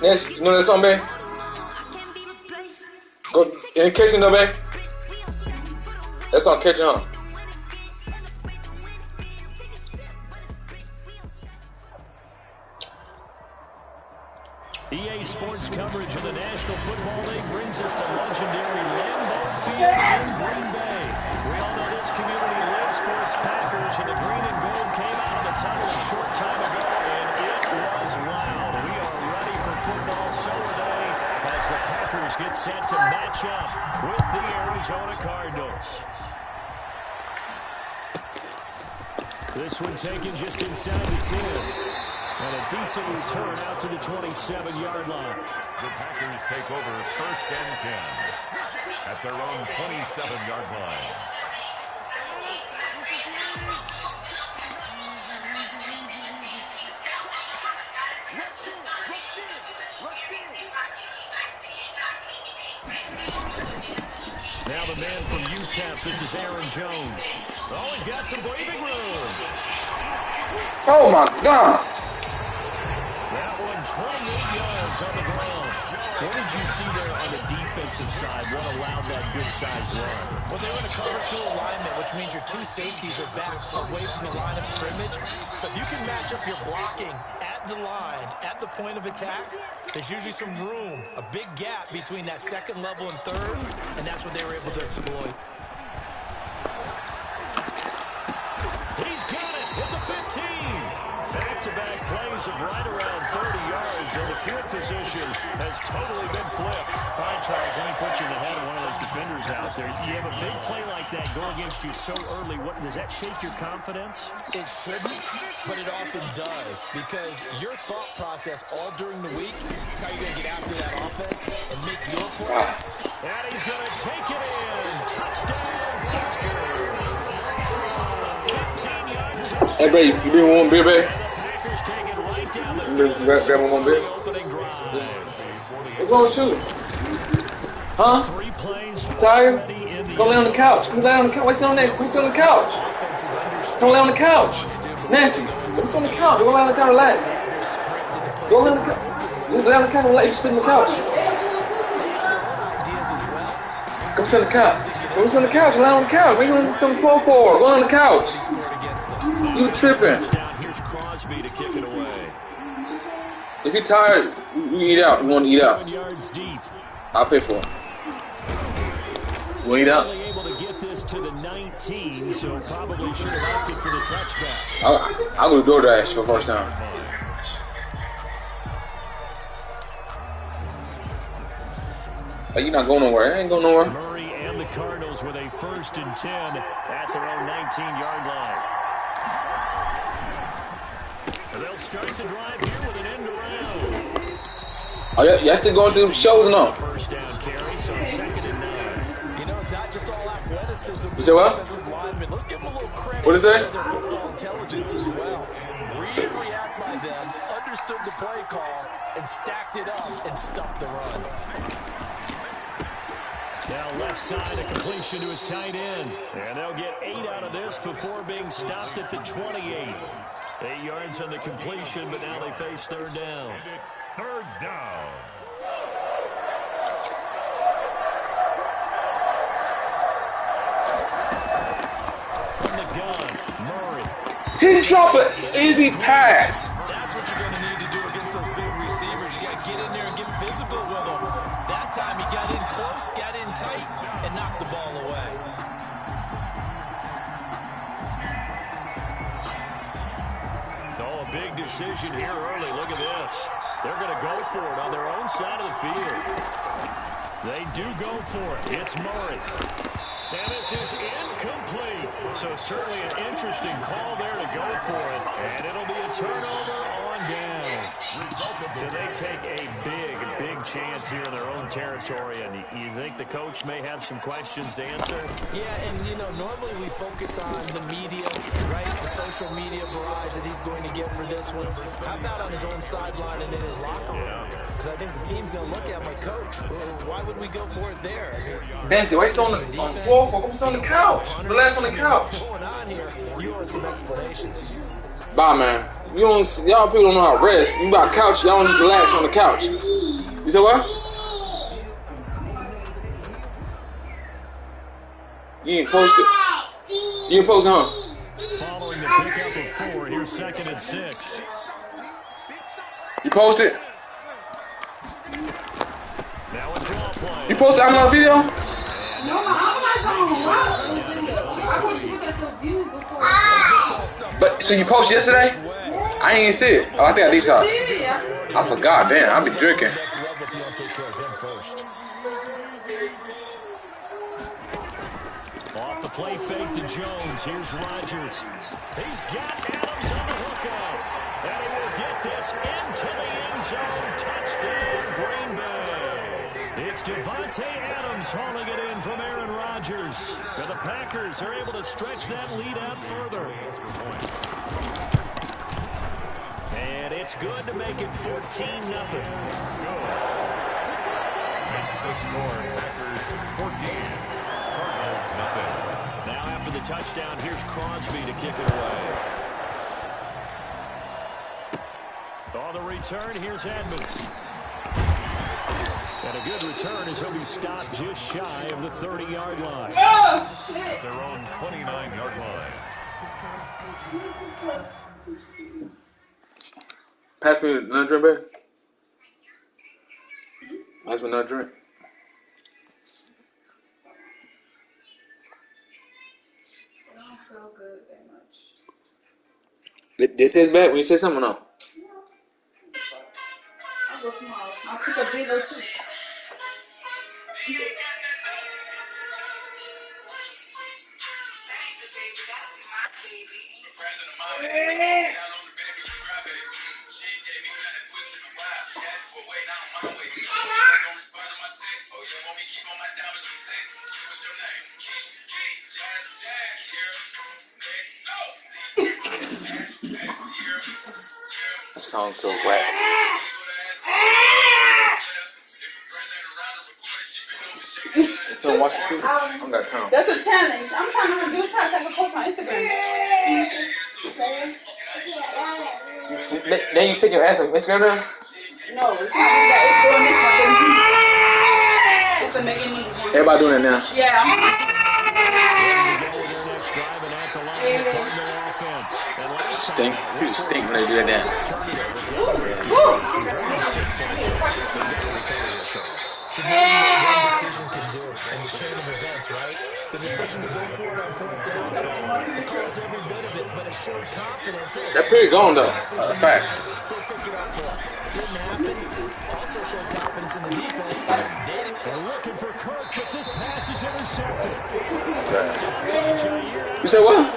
Next, you know that song, babe? Go in the kitchen, though, babe. That song, Kitchen, huh? EA Sports coverage of the National Football League brings us to legendary Lambeau Field in Green Bay. We all know this community lives for its Packers, and the green and gold came out of the tunnel a short time ago, and it was loud. We are ready for football, so are they, as the Packers get set to match up with the Arizona Cardinals. This one taken just inside the 10. And a decent return out to the 27-yard line. The Packers take over 1st and 10 at their own 27-yard line. Now the man from UTEP, this is Aaron Jones. Oh, he's got some breathing room. Oh, my God. That one 28 yards on the ground. What did you see there on the defensive side? What allowed that good-sized run? Well, they were in a cover 2 alignment, which means your 2 safeties are back away from the line of scrimmage. So if you can match up your blocking at the line, at the point of attack, there's usually some room, a big gap between that second level and third, and that's what they were able to exploit. He's got it at the 15. Back-to-back plays of right around 30 yards, and the field position has totally been flipped. All right, Charles, let me put you in the head of one of those defenders out there. You have a big play like that go against you so early. What does that shake your confidence? It shouldn't, but it often does, because your thought process all during the week is how you're going to get after that offense and make your plays. And he's going to take it in. Touchdown, Packers. 15-yard touchdown. Hey, babe, you been one beer, babe? Grab one more beer. What's wrong with you? Huh? Tired? Go lay on the couch. Come lay on the couch. What's on that? What's on the couch? Come lay on the couch. Nancy, what's on the couch? Go lay on the couch. Relax. Go lay on the couch. Just lay on the couch and relax. You sit on the couch. Go sit on the couch. Go sit on the couch. Lay on the couch. What are you doing some for? Go on the couch. You tripping. To kick it away. If you're tired, you eat out. You want to eat out. I'll pay for it. You want to eat out? Able to get this to the 19, so probably should have opted for the touchback. I'll go to DoorDash for the first time. Hey, you're not going nowhere. I ain't going nowhere. Murray and the Cardinals with a 1st and 10 at their own 19-yard line. They'll start the drive here with an end around. Oh, yeah, y'all still going through shows or no? First down carry, so 2nd and 9. You know, it's not just all athleticism. You say what? Let's give them a little credit. What is that? For their football intelligence as well. Read and react by them, understood the play call, and stacked it up and stuffed the run. Now left side, a completion to his tight end. And they'll get 8 out of this before being stopped at the 28. 8 yards on the completion, but now they face 3rd down. And it's 3rd down. From the gun, Murray. He dropped an easy pass. That's what you're going to need to do against those big receivers. You got to get in there and get physical with them. That time he got in close, got in tight, and knocked the ball away. Big decision here early. Look at this. They're going to go for it on their own side of the field. They do go for it. It's Murray. And this is incomplete. So certainly an interesting call there to go for it. And it'll be a turnover on downs. So they take a big chance here in their own territory. And you think the coach may have some questions to answer? Yeah, and, you know, normally we focus on the media, right? The social media barrage that he's going to get for this one. How about on his own sideline and in his locker room? Because I think the team's going to look at my coach. Why would we go for it there? Nancy, why you on the floor? What's on the couch? Relax on the couch. What's going on here? You want some explanations. Bye, man. Y'all people don't know how to rest. You got a couch, y'all need to relax on the couch. You said what? You ain't posted. You ain't posted, huh? Following the pickup of 4, here's 2nd and 6. You posted? Now a draw play. You posted on video? No, I'm not going to watch the video. I want to look at the views before. But so you posted yesterday? I ain't even see it. Oh, I think I did saw it. I forgot. Damn, I be drinking. Off the play fake to Jones. Here's Rodgers. He's got Adams on the hookup. And he will get this into the end zone. Touchdown, Green Bay. It's Devontae Adams hauling it in from Aaron Rodgers. And the Packers are able to stretch that lead out further. And it's good to make it 14-0. Makes the score Packers 14. Cardinals nothing. Now after the touchdown, here's Crosby to kick it away. On the return, here's Edmonds. And a good return as he'll be stopped just shy of the 30-yard line. Oh, shit. Their own 29-yard line. Pass me another drink, babe. Pass me another drink. I don't feel good that much. Did it taste bad when you say something or no? I'll go tomorrow. I'll pick a bigger too. That sounds so whack. So watch the TV. I don't got time. That's a challenge. I'm trying to do a try to take a post on Instagram. Then you take your ass on Instagram now? No, it's not doing that. It's doing this one. It's a making me. Everybody doing it now. Yeah. Stink. You just stink when they do that now. It's amazing what one decision can do in the chain of events, right? The decision to go for it on 4th down, it caused every bit of it, but it showed confidence. That pretty gone though. Facts. They picked it up for it. Didn't happen. Also showed confidence in the defense. They're looking for Kirk, but this pass is intercepted. You said what?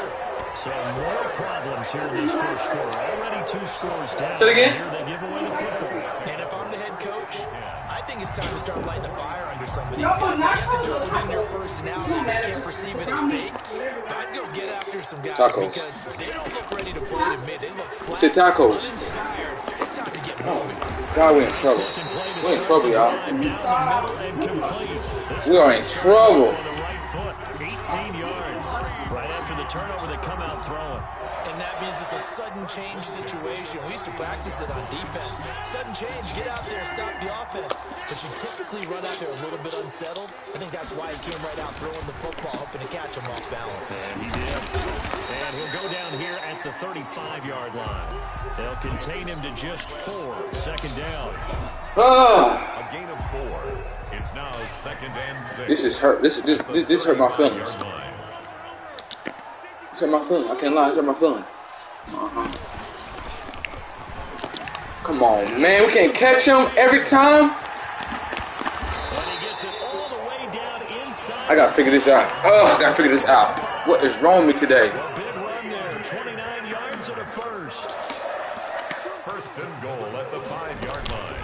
So more problems here in this first quarter. Already 2 scores down. Say it again. Here they give away the football. And if I'm the head coach, I think it's time to start lighting a fire under some of these guys. You have to do it within your personality. They can't perceive it as fake. But I'd go get after some guys because they don't look ready to play to mid. They look flat, Say tacos. uninspired. It's time to get moving. God, we in trouble. We in trouble, y'all. We are in trouble. 18 yards. Right after the turnover, they come out throwing. And that means it's a sudden change situation. We used to practice it on defense. Sudden change, get out there, stop the offense. But you typically run out there a little bit unsettled. I think that's why he came right out throwing the football, hoping to catch him off balance. And he did. And he'll go down here at the 35-yard line. They'll contain him to just 4. 2nd down. A gain of 4. It's now 2nd and 6. This is hurt. This hurt my feelings. This hurt my feelings. I can't lie. This hurt my feelings. Come on, man. We can't catch him every time. I gotta figure this out. Oh, I gotta figure this out. What is wrong with me today? A big run there. 29 yards and a first. 1st and goal at the 5-yard line.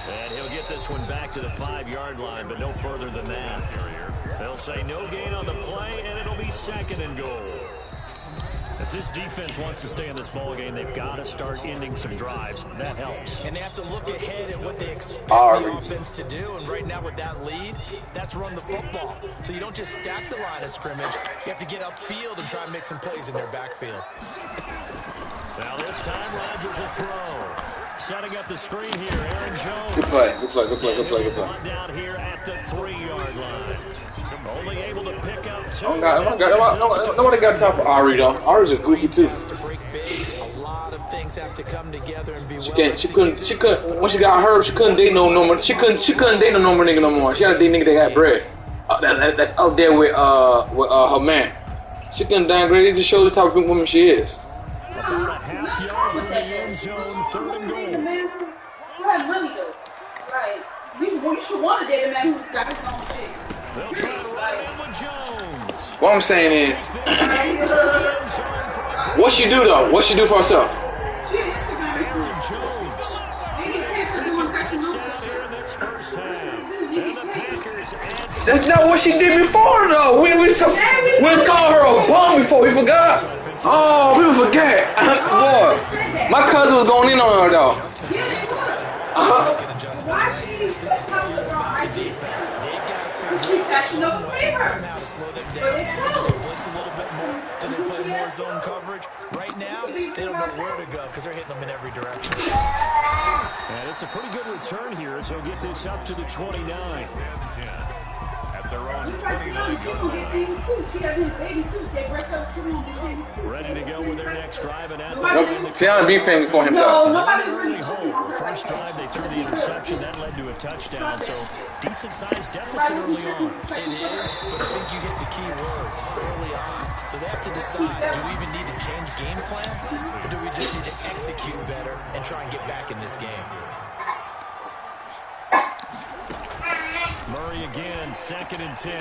And he'll get this one back to the 5-yard line, but no further than that. They'll say no gain on the play, and it'll be 2nd and goal. The If this defense wants to stay in this ball game, they've got to start ending some drives. That helps. And they have to look ahead at what they expect the offense to do. And right now with that lead, that's run the football. So you don't just stack the line of scrimmage. You have to get upfield and try and make some plays in their backfield. Now this time, Rodgers will throw. Setting up the screen here, Aaron Jones. Good play. Down here at the 3-yard line. Only able to pick up 2. Nobody got time for Ari though. Ari's just goofy too. A lot of things have to come together and be She couldn't. When she got hurt, she couldn't date no more. She couldn't date no normal nigga no more. She had to date nigga that got bread. That's up there with her man. She couldn't downgrade. It just shows the type of woman she is. About a half yard from the end zone, 3rd and goal. Who had money though? Like, you should want to date a man who got his own shit. They'll try to run in with Jones. What I'm saying is, what she do though? What she do for herself? Aaron Jones. That's not what she did before though. We called her a bum before. We forgot. Oh, people forget. Boy, my cousin was going in on her though. Zone coverage. Right now, they don't know where to go because they're hitting them in every direction. And it's a pretty good return here as he'll get this up to the 29. At their own 29-yard Ready to go with their next drive and at Tiana be famous for himself. No, nobody's really First drive, they threw the interception. That led to a touchdown. So, decent-sized deficit early on. It is, but I think you hit the key words early on. So they have to decide, do we even need to change game plan? Or do we just need to execute better and try and get back in this game? Murray again, 2nd and 10.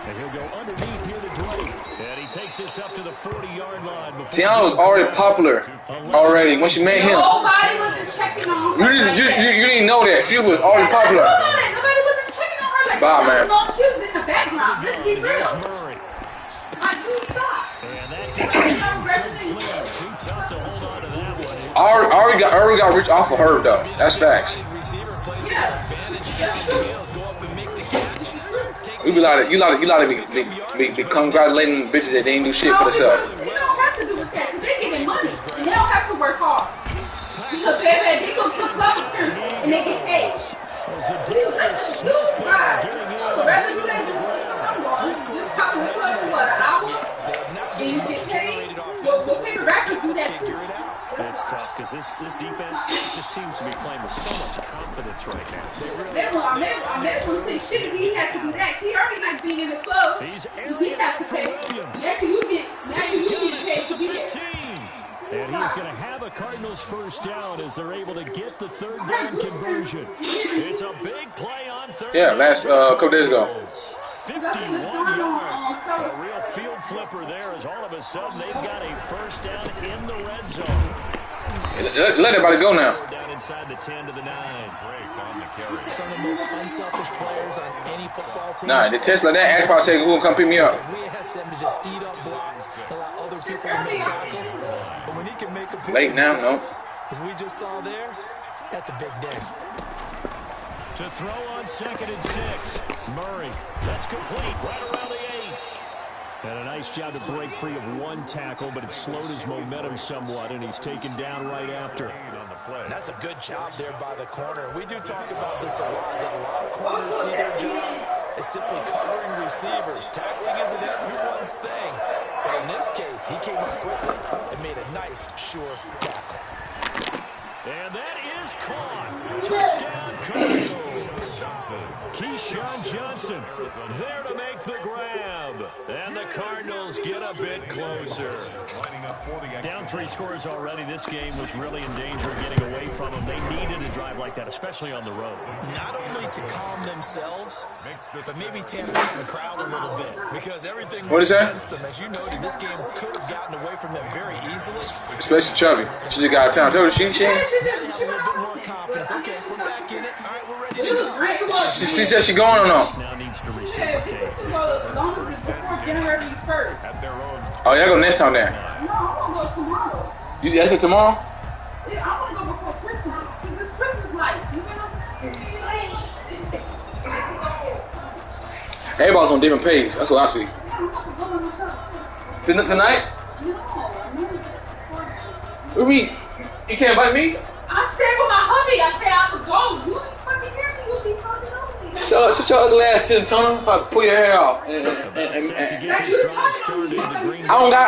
And he'll go underneath here to Drake. And he takes this up to the 40-yard line. Tiana was already popular already when she met him. Nobody wasn't checking on her. You didn't know that. She was already popular. Nobody wasn't checking on her like Bye, man. no, she was in the background. Let's be real. Murray. Like, you stop. And that Too tough to hold on to that one. Ari got rich off of her though. That's facts. You like to be congratulating bitches that they ain't do shit for themselves. They don't have to do with that. They getting money. And they don't have to work hard. Because they go to the club and they get paid. Rather do that than I'm going. Just come to the club for an hour. Then you get paid. Well, pay the rapper do that too. It's tough because this defense just seems to be playing with so much confidence right now. I met one say shit if he had to do that. He already not being in the club. He has to pay. Now you get paid to be there. And he's going to have a Cardinals first down as they're able to get the 3rd down conversion. It's a big play on 3rd. Yeah, last couple days ago. 51 yards. A real field flipper there as all of a sudden they've got a first down in the red zone. Let everybody go now. Down inside the 10 to the 9. Some of the most unselfish players on any football team. Nah, the test like that, ask probably say, who will come pick me up? We ask them to just eat up blocks, allow other people to make tackles. But when he can make a play Late now, no. as we just saw there, that's a big day. To throw on 2nd and 6. Murray. That's complete. Right around the 8. And a nice job to break free of one tackle, but it slowed his momentum somewhat, and he's taken down right after. That's a good job there by the corner. We do talk about this a lot, that a lot of corners see their job is simply covering receivers. Tackling isn't everyone's thing. But in this case, he came up quickly and made a nice, sure tackle. And that is caught. Touchdown, Cardinals. Keyshawn Johnson there to make the grab. And the Cardinals get a bit closer. Down 3 scores already. This game was really in danger of getting away from them. They needed a drive like that, especially on the road. Not only to calm themselves, but maybe tamp down the crowd a little bit. Because everything was against them. As you noted, this game could have gotten away from them very easily. Especially Chubby. She just got out of town. Told her she A little bit more confidence. Okay, we're back in it. All right, we're ready to go. She said she going or no? Now needs to receive. Yeah, she could go as long as it's before January 1st. Oh, y'all go next time then. That's it tomorrow? Yeah, I want to go before Christmas because it's Christmas lights. You know? Everybody's on different page. That's what I see. Tonight? What do you mean? You can't invite me? I stay with my hubby. I say I would go. You ain't fucking hear me. You'll be talking over me. Shut your ugly ass to the tongue if I pull your hair out. I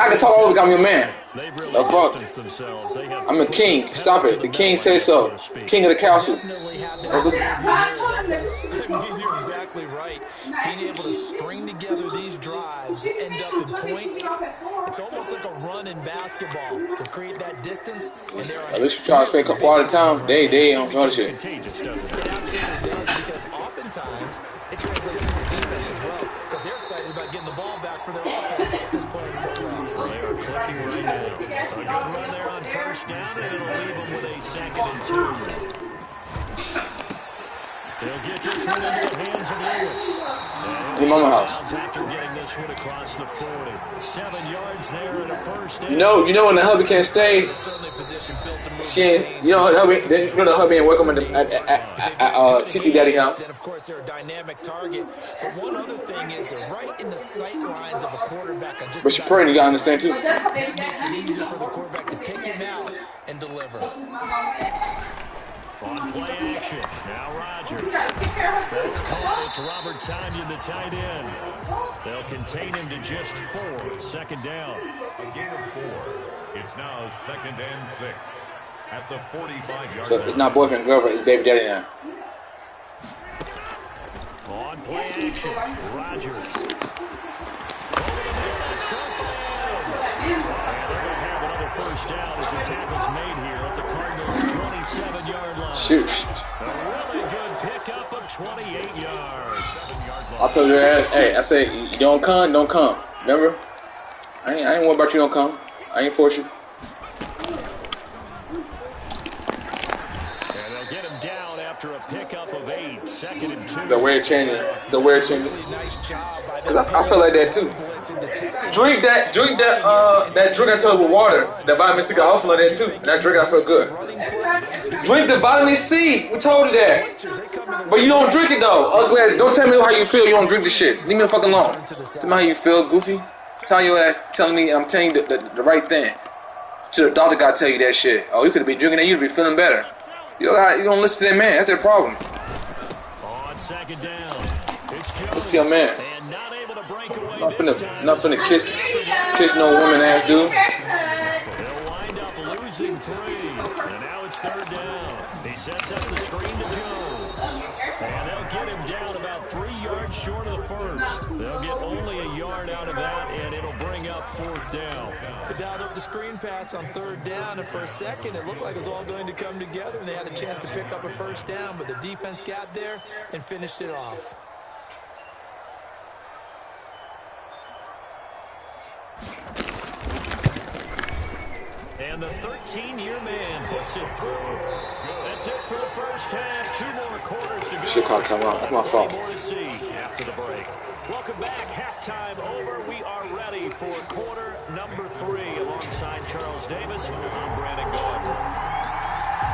can talk over. I'm your man. The fuck? I'm a king. Stop it. The king says so. King of the castle. You're exactly right. Being able to string together these drives that end up in points, it's almost like a run in basketball to create that distance. And there are at least you try to spend a couple hours of time. They on some other shit. It absolutely does, because oftentimes it translates to the defense as well, because they're excited about getting the ball back for their offense that's playing so well. They are clicking right now. A good run there on first down, and it'll leave them with a 2nd and 2. They'll get this one into the hands of Lewis. Your mama house. After getting this one across the 40. 7 yards there and a first down. You know when the hubby can't stay. She ain't, the hubby ain't welcome at TT Daddy house. Then of course they're a dynamic target. But one other thing is they're right in the sight lines of a quarterback. But she's praying, you gotta understand too. It makes it easier for the quarterback to pick him out and deliver. On play action. Now Rodgers. That's caught. It's Robert Tonyan, the tight end. They'll contain him to just 4. 2nd down. A gain of 4. It's now 2nd and 6 at the 45-yard So line. it's not boyfriend and girlfriend, it's baby daddy now. On play action. Rodgers. First down as the tackle's made here at the Cardinals' 27-yard line. Shoot. A really good pickup of 28 yards. I told you, hey, I said, you don't come, don't come. Remember? I ain't worried about you don't come. I ain't force you. And they'll get him down after a pickup of 8. 2nd and 2. The weird changing. Because I feel like that too. Drink that drink I told you with water. That vitamin C, I also like that too. And that drink I feel good. Drink the vitamin C. We told you that. But you don't drink it though. Ugly ass. Don't tell me how you feel. You don't drink the shit. Leave me the fuck alone. Tell me how you feel, goofy. Tell your ass, telling me, I'm telling you the right thing. So the doctor gotta tell you that shit. Oh, you could be drinking that. You'd be feeling better. You don't listen to that man. That's their problem. On 2nd down. Listen to your man. Not finna kiss no woman ass dude. They'll wind up losing 3. And now it's 3rd down. He sets up the screen to Jones. And they'll get him down about 3 yards short of the first. They'll get only a yard out of that, and it'll bring up 4th down. They dialed up the screen pass on 3rd down, and for a second it looked like it was all going to come together, and they had a chance to pick up a first down, but the defense got there and finished it off. And the 13-year man puts it through. That's it for the first half. 2 more quarters to go. Shit can't come out. That's my fault. More to see after the break. Welcome back. Halftime over. We are ready for quarter number 3. Alongside Charles Davis, I'm Brandon Gordon.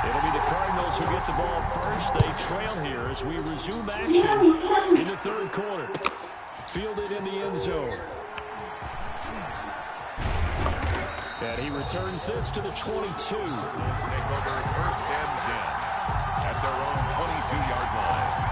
It'll be the Cardinals who get the ball first. They trail here as we resume action in the 3rd quarter. Fielded in the end zone. And he returns this to the 22. Take over 1st and 10 at their own 22-yard line.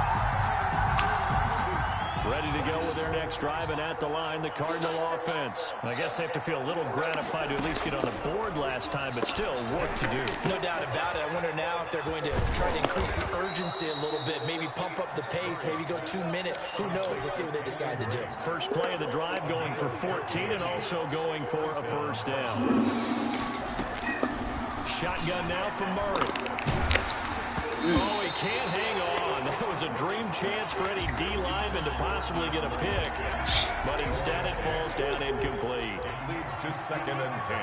Ready to go with their next drive, and at the line, the Cardinal offense. I guess they have to feel a little gratified to at least get on the board last time, but still work to do. No doubt about it. I wonder now if they're going to try to increase the urgency a little bit, maybe pump up the pace, maybe go 2-minute. Who knows? Let's see what they decide to do. First play of the drive going for 14 and also going for a first down. Shotgun now from Murray. Oh, he can't hang on. That was a dream chance for any D lineman to possibly get a pick. But instead it falls down incomplete. It leads to 2nd and 10.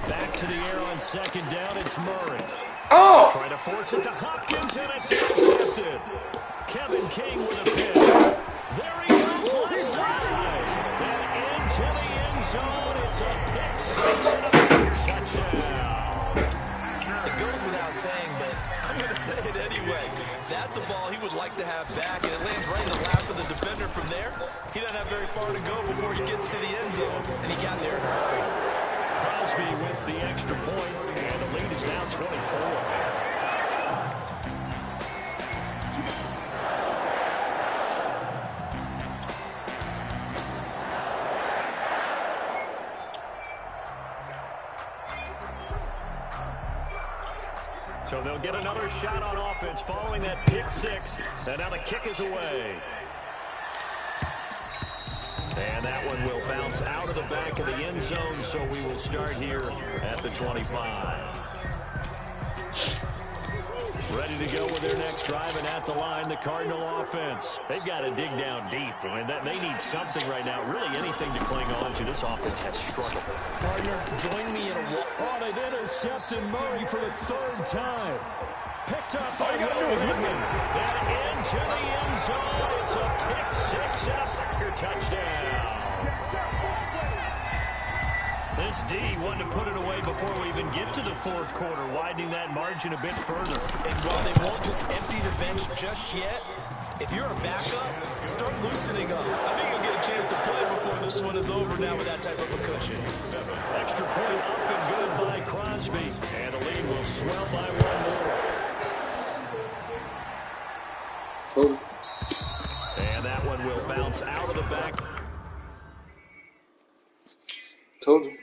Back to the air on 2nd down. It's Murray. Oh! Trying to force it to Hopkins, and it's intercepted. Kevin King with a pick. There he goes left side. And into the end end zone. It's a pick six and a Packer touchdown. It goes without saying, but I'm going to say it anyway. That's a ball he would like to have back, and it lands right in the lap of the defender from there. He doesn't have very far to go before he gets to the end zone, and he got there in a hurry. Crosby with the extra point, and the lead is now 24. So they'll get another shot on offense following that pick six. And now the kick is away. And that one will bounce out of the back of the end zone, so we will start here at the 25. Ready to go with their next drive, and at the line, the Cardinal offense. They've got to dig down deep. I mean, they need something right now, really anything to cling on to. This offense has struggled. Partner, join me in a walk. Oh, they've intercepted Murray for the third time. Picked up by Redmond. And into the end zone. It's a pick six and a Packer touchdown. This D wanted to put it away before we even get to the fourth quarter, widening that margin a bit further. And while they won't just empty the bench just yet, if you're a backup, start loosening up. I think you'll get a chance to play before this one is over now with that type of a cushion. Extra point up and good by Crosby. And the lead will swell by one more. And that one will bounce out of the back. Told you.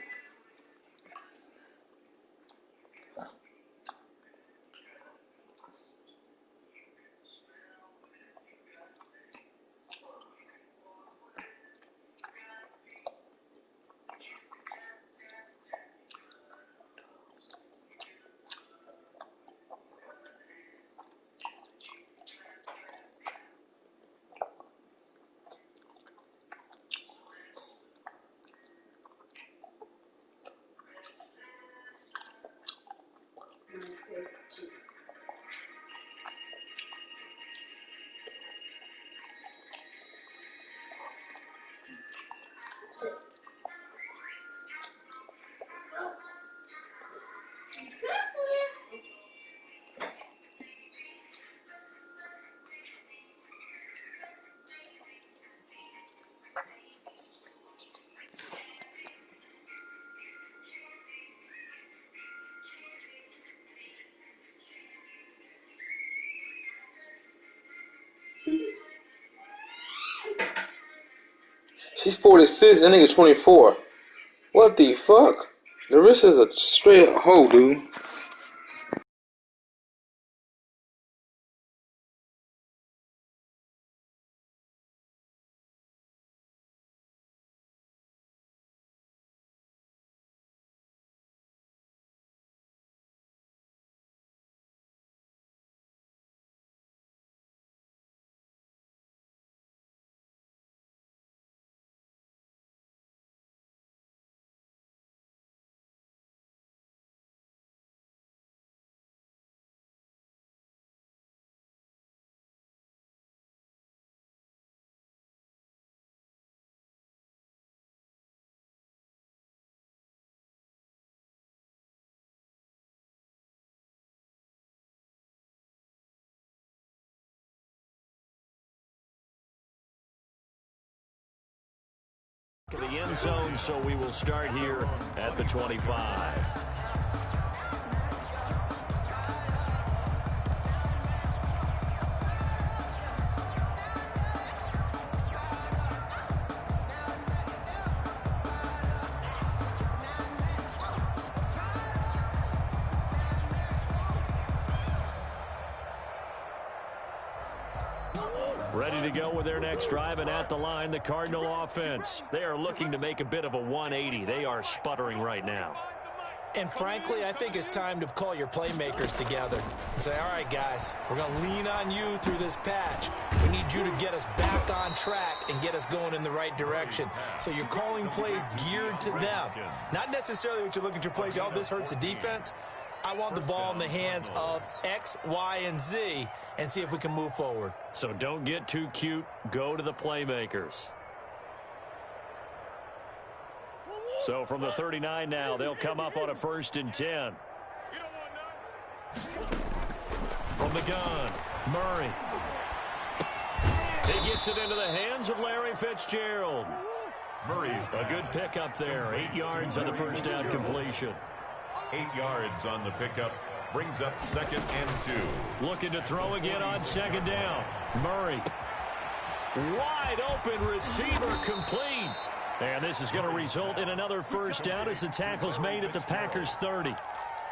She's 46, that nigga 24. What the fuck? Larissa's a straight hoe, dude. The end zone, so we will start here at the 25. Ready to go with their next drive, and at the line, the Cardinal offense. They are looking to make a bit of a 180. They are sputtering right now. And frankly, I think it's time to call your playmakers together and say, all right, guys, we're going to lean on you through this patch. We need you to get us back on track and get us going in the right direction. So you're calling plays geared to them. Not necessarily what you look at your plays, oh, this hurts the defense. I want the ball in the hands of X, Y, and Z and see if we can move forward. So don't get too cute. Go to the playmakers. So from the 39 now, they'll come up on a 1st and 10. From the gun, Murray. He gets it into the hands of Larry Fitzgerald. Murray's a good pickup there. 8 yards on the first down completion. 8 yards on the pickup. Brings up 2nd and 2. Looking to throw again on 2nd down. Murray. Wide open receiver complete. And this is going to result in another 1st down as the tackle's made at the Packers 30.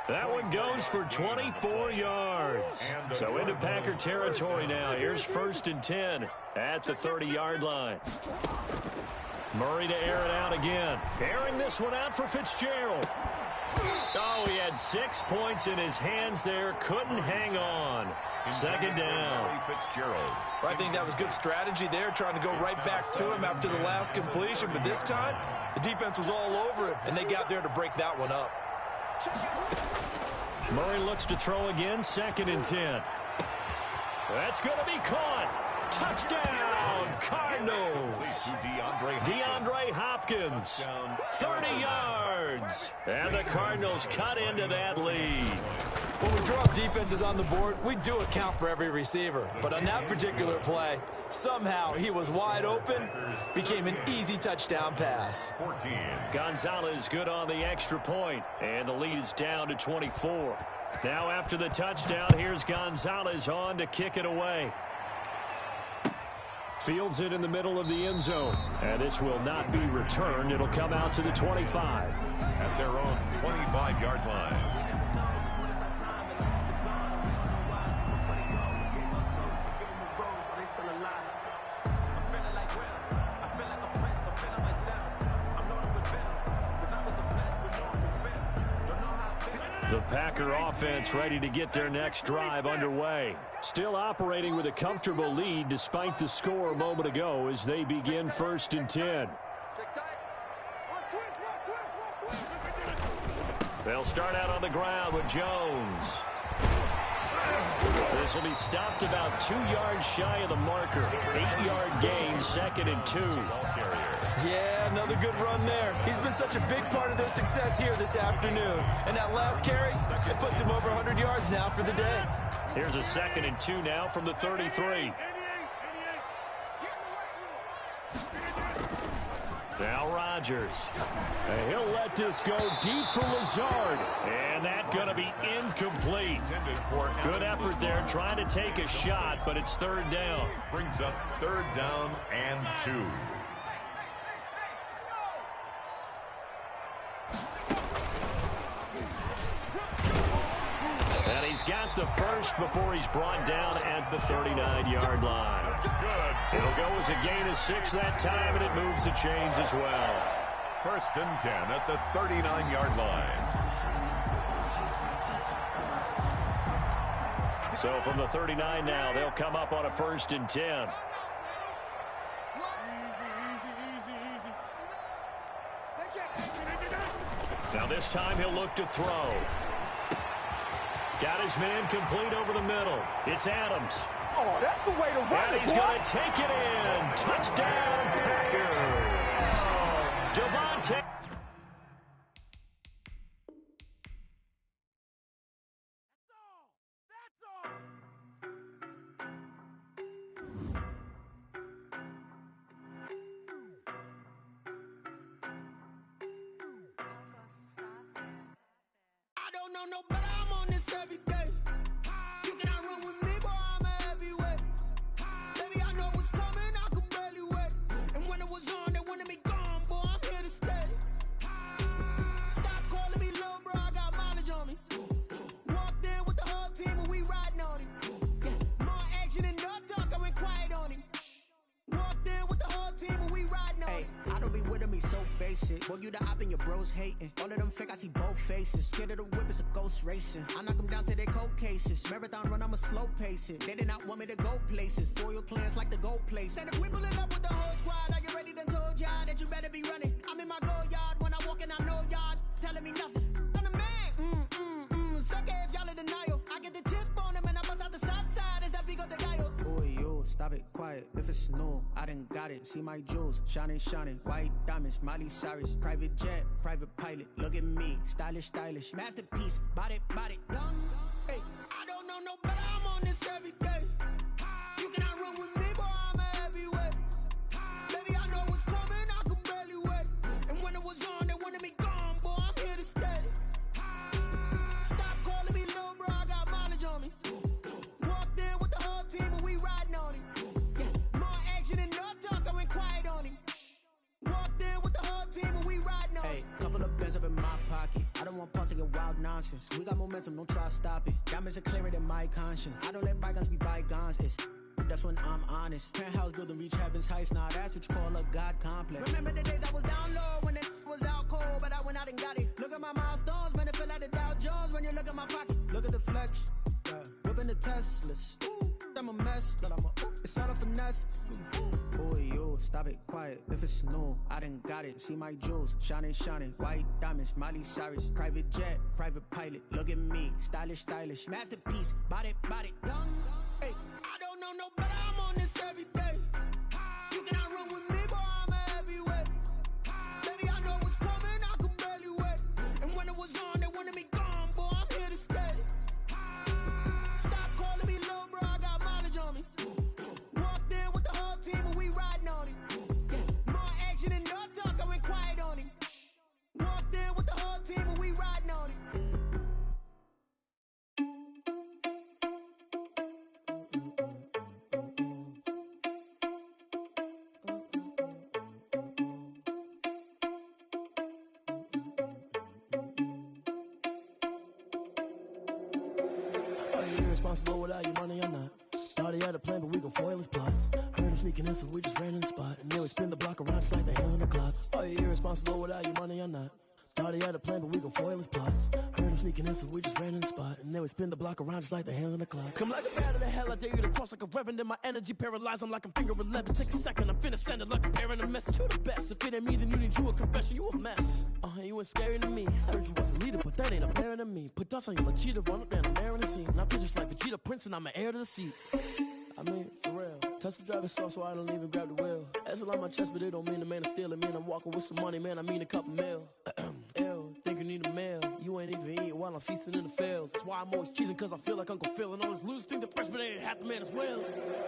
That one goes for 24 yards. So into Packer territory now. Here's 1st and 10 at the 30-yard line. Murray to air it out again. Airing this one out for Fitzgerald. Oh, he had 6 points in his hands there. Couldn't hang on. 2nd down. Fitzgerald. I think that was good strategy there, trying to go right back to him after the last completion. But this time, the defense was all over him, and they got there to break that one up. Murray looks to throw again. 2nd and 10. That's going to be caught. Touchdown, Cardinals. DeAndre Hopkins, 30 yards. And the Cardinals cut into that lead. When we draw defenses on the board, we do account for every receiver. But on that particular play, somehow he was wide open, became an easy touchdown pass. 14. Gonzalez good on the extra point, and the lead is down to 24. Now after the touchdown, here's Gonzalez on to kick it away. Fields it in the middle of the end zone, and this will not be returned. It'll come out to the 25. At their own 25-yard line. The Packer offense ready to get their next drive underway. Still operating with a comfortable lead despite the score a moment ago as they begin 1st and 10. They'll start out on the ground with Jones. This will be stopped about 2 yards shy of the marker. 8-yard gain, 2nd and 2. Yeah, another good run there. He's been such a big part of their success here this afternoon. And that last carry, it puts him over 100 yards now for the day. Here's a 2nd and 2 now from the 33. Now Rodgers. And he'll let this go deep for Lazard. And that's going to be incomplete. Good effort there trying to take a shot, but it's 3rd down. Brings up 3rd down and 2. And he's got the first before he's brought down at the 39-yard line. Good. It'll go as a gain of 6 that time, and it moves the chains as well. 1st and 10 at the 39-yard line. So from the 39 now, they'll come up on a 1st and 10. Now this time he'll look to throw. Got his man complete over the middle. It's Adams. Oh, that's the way to run And he's going to take it in. Touchdown, Packers. Devontae. No better, I'm on this every day. You cannot run with me, boy, I'm a heavyweight. Baby, I know what's coming, I could barely wait. And when it was on, they wanted me gone, boy, I'm here to stay. Stop calling me little bro, I got mileage on me. Walked in with the whole team and we riding on him. Yeah, more action and no talk, I went quiet on him. Walked in with the whole team and we riding on him. I don't be with me so basic. Boy, you the op and your bros hating. All of them fake, I see both faces. Scared of the whip, it's a ghost racing. I knock them down to their cold cases. Marathon run, I'ma slow pace it. They did not want me to go places. Foil plans like the go place. And if we pulling up with the whole squad, are you ready? Done told y'all that you better be running. I'm in my go yard when I walk in, I know y'all telling me nothing. I'm the man. Suck it if y'all in denial. I get the chip on him and I bust out the south side. Is that Vigo the guy? Boy, yo, stop it, quiet. If it's new, I done got it. See my jewels, shining, shining. White diamonds, Miley Cyrus. Private jet, private pilot. Look at me, stylish, stylish. Masterpiece, body, body, done. Hey, I don't know no better, I'm on this every day. You cannot run with me, boy, I'm a heavyweight. Baby, I know what's coming, I could barely wait. And when it was on, they wanted me gone, boy, I'm here to stay. Stop calling me little bro, I got mileage on me. Walked in with the whole team and we riding on him. Yeah, more action and no talk, I went quiet on him. Walked in with the whole team and we riding on him. Hey, couple of bands up in my pocket. I don't want pause to get wild nonsense. We got momentum, don't try to stop it. Diamonds are clearer than my conscience. I don't let bygones be bygones. That's when I'm honest. Penthouse building, reach heaven's heights. Nah, that's what you call a God complex. Remember the days I was down low when it was out cold, but I went out and got it. Look at my milestones, man, it feel like the Dow Jones when you look at my pocket. Look at the flex, whipping the Teslas. I'm a mess, but it's all a finesse. Boy, yo, stop it, quiet. If it's new, I done got it. See my jewels, shining, shining. White diamonds, Miley Cyrus. Private jet, private pilot. Look at me, stylish, stylish. Masterpiece, body, body, done. Hey, I don't know no better, I'm on this every day. You cannot run with me, boy, I'm a heavyweight. Baby, I know what's coming, I could barely wait. And when it was on, they wanted me gone, boy, I'm here to stay. Stop calling me little bro, I got mileage on me. Walked in with the whole team and we riding on him. Yeah, more action and no talk, I went quiet on him. Walked in with the whole team and we riding on him. Irresponsible without your money or not. Thought he had a plan, but we gon' foil his plot. Heard him sneaking in, so we just ran in the spot. And then we spin the block around just like the hand on the clock. Are you irresponsible without your money or not? Thought he had a plan, but we gon' foil his plot. Heard him sneaking in, so we just ran in the spot. And then we spin the block around just like the hands on the clock. Come like a bat of the hell, I dare you to cross like a reverend. In my energy paralyzed, I'm like I'm finger 11. Take a second, I'm finna send it like a bearing a message. You the best, if it ain't me, then you need you a confession. You a mess, you ain't scary to me. Heard you was a leader, but that ain't apparent to me. Put dust on you, like cheetah, run up there and air in the scene. And I feel just like Vegeta Prince, and I'm an heir to the seat. I mean, for real. Touch the driver's sauce, so I don't even grab the wheel. That's on my chest, but it don't mean the man is stealing. Man, I'm walking with some money, man, I mean a couple mil. Ew, think you need a meal. You ain't even eating while I'm feasting in the field. That's why I'm always cheesing, cause I feel like Uncle Phil. And all those losers think the freshman ain't half the man as well.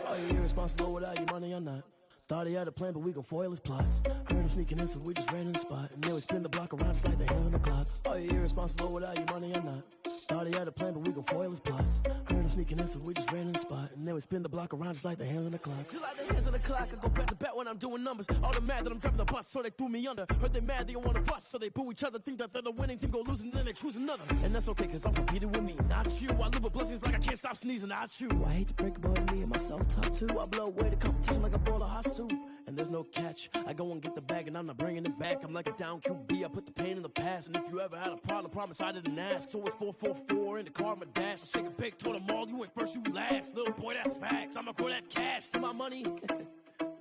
Are you irresponsible without your money or not? Thought he had a plan, but we gon' foil his plot. Heard him sneaking in, so we just ran in the spot. And then we spin the block around just like the hand on the clock. Are you irresponsible without your money or not? Thought he had a plan, but we gon' foil his plot. Heard him sneaking in, so we just ran in the spot. And then we spin the block around just like the hands on the clock. Just like the hands on the clock, I go back to back when I'm doing numbers. All the mad that I'm driving the bus, so they threw me under. Heard they mad, they don't wanna bust, so they boo each other. Think that they're the winning team, go losing, then they choose another. And that's okay, cause I'm competing with me, not you. I live with blessings like I can't stop sneezing, not you. I hate to break it, but me and myself top two. I blow away the competition like a bowl of hot soup. And there's no catch, I go and get the bag and I'm not bringing it back. I'm like a down QB, I put the pain in the past. And if you ever had a problem, promise I didn't ask. So it's 444 in the car, my dash. I shake a big, told them all, you ain't first, you last. Little boy, that's facts, I'ma grow that cash to my money. You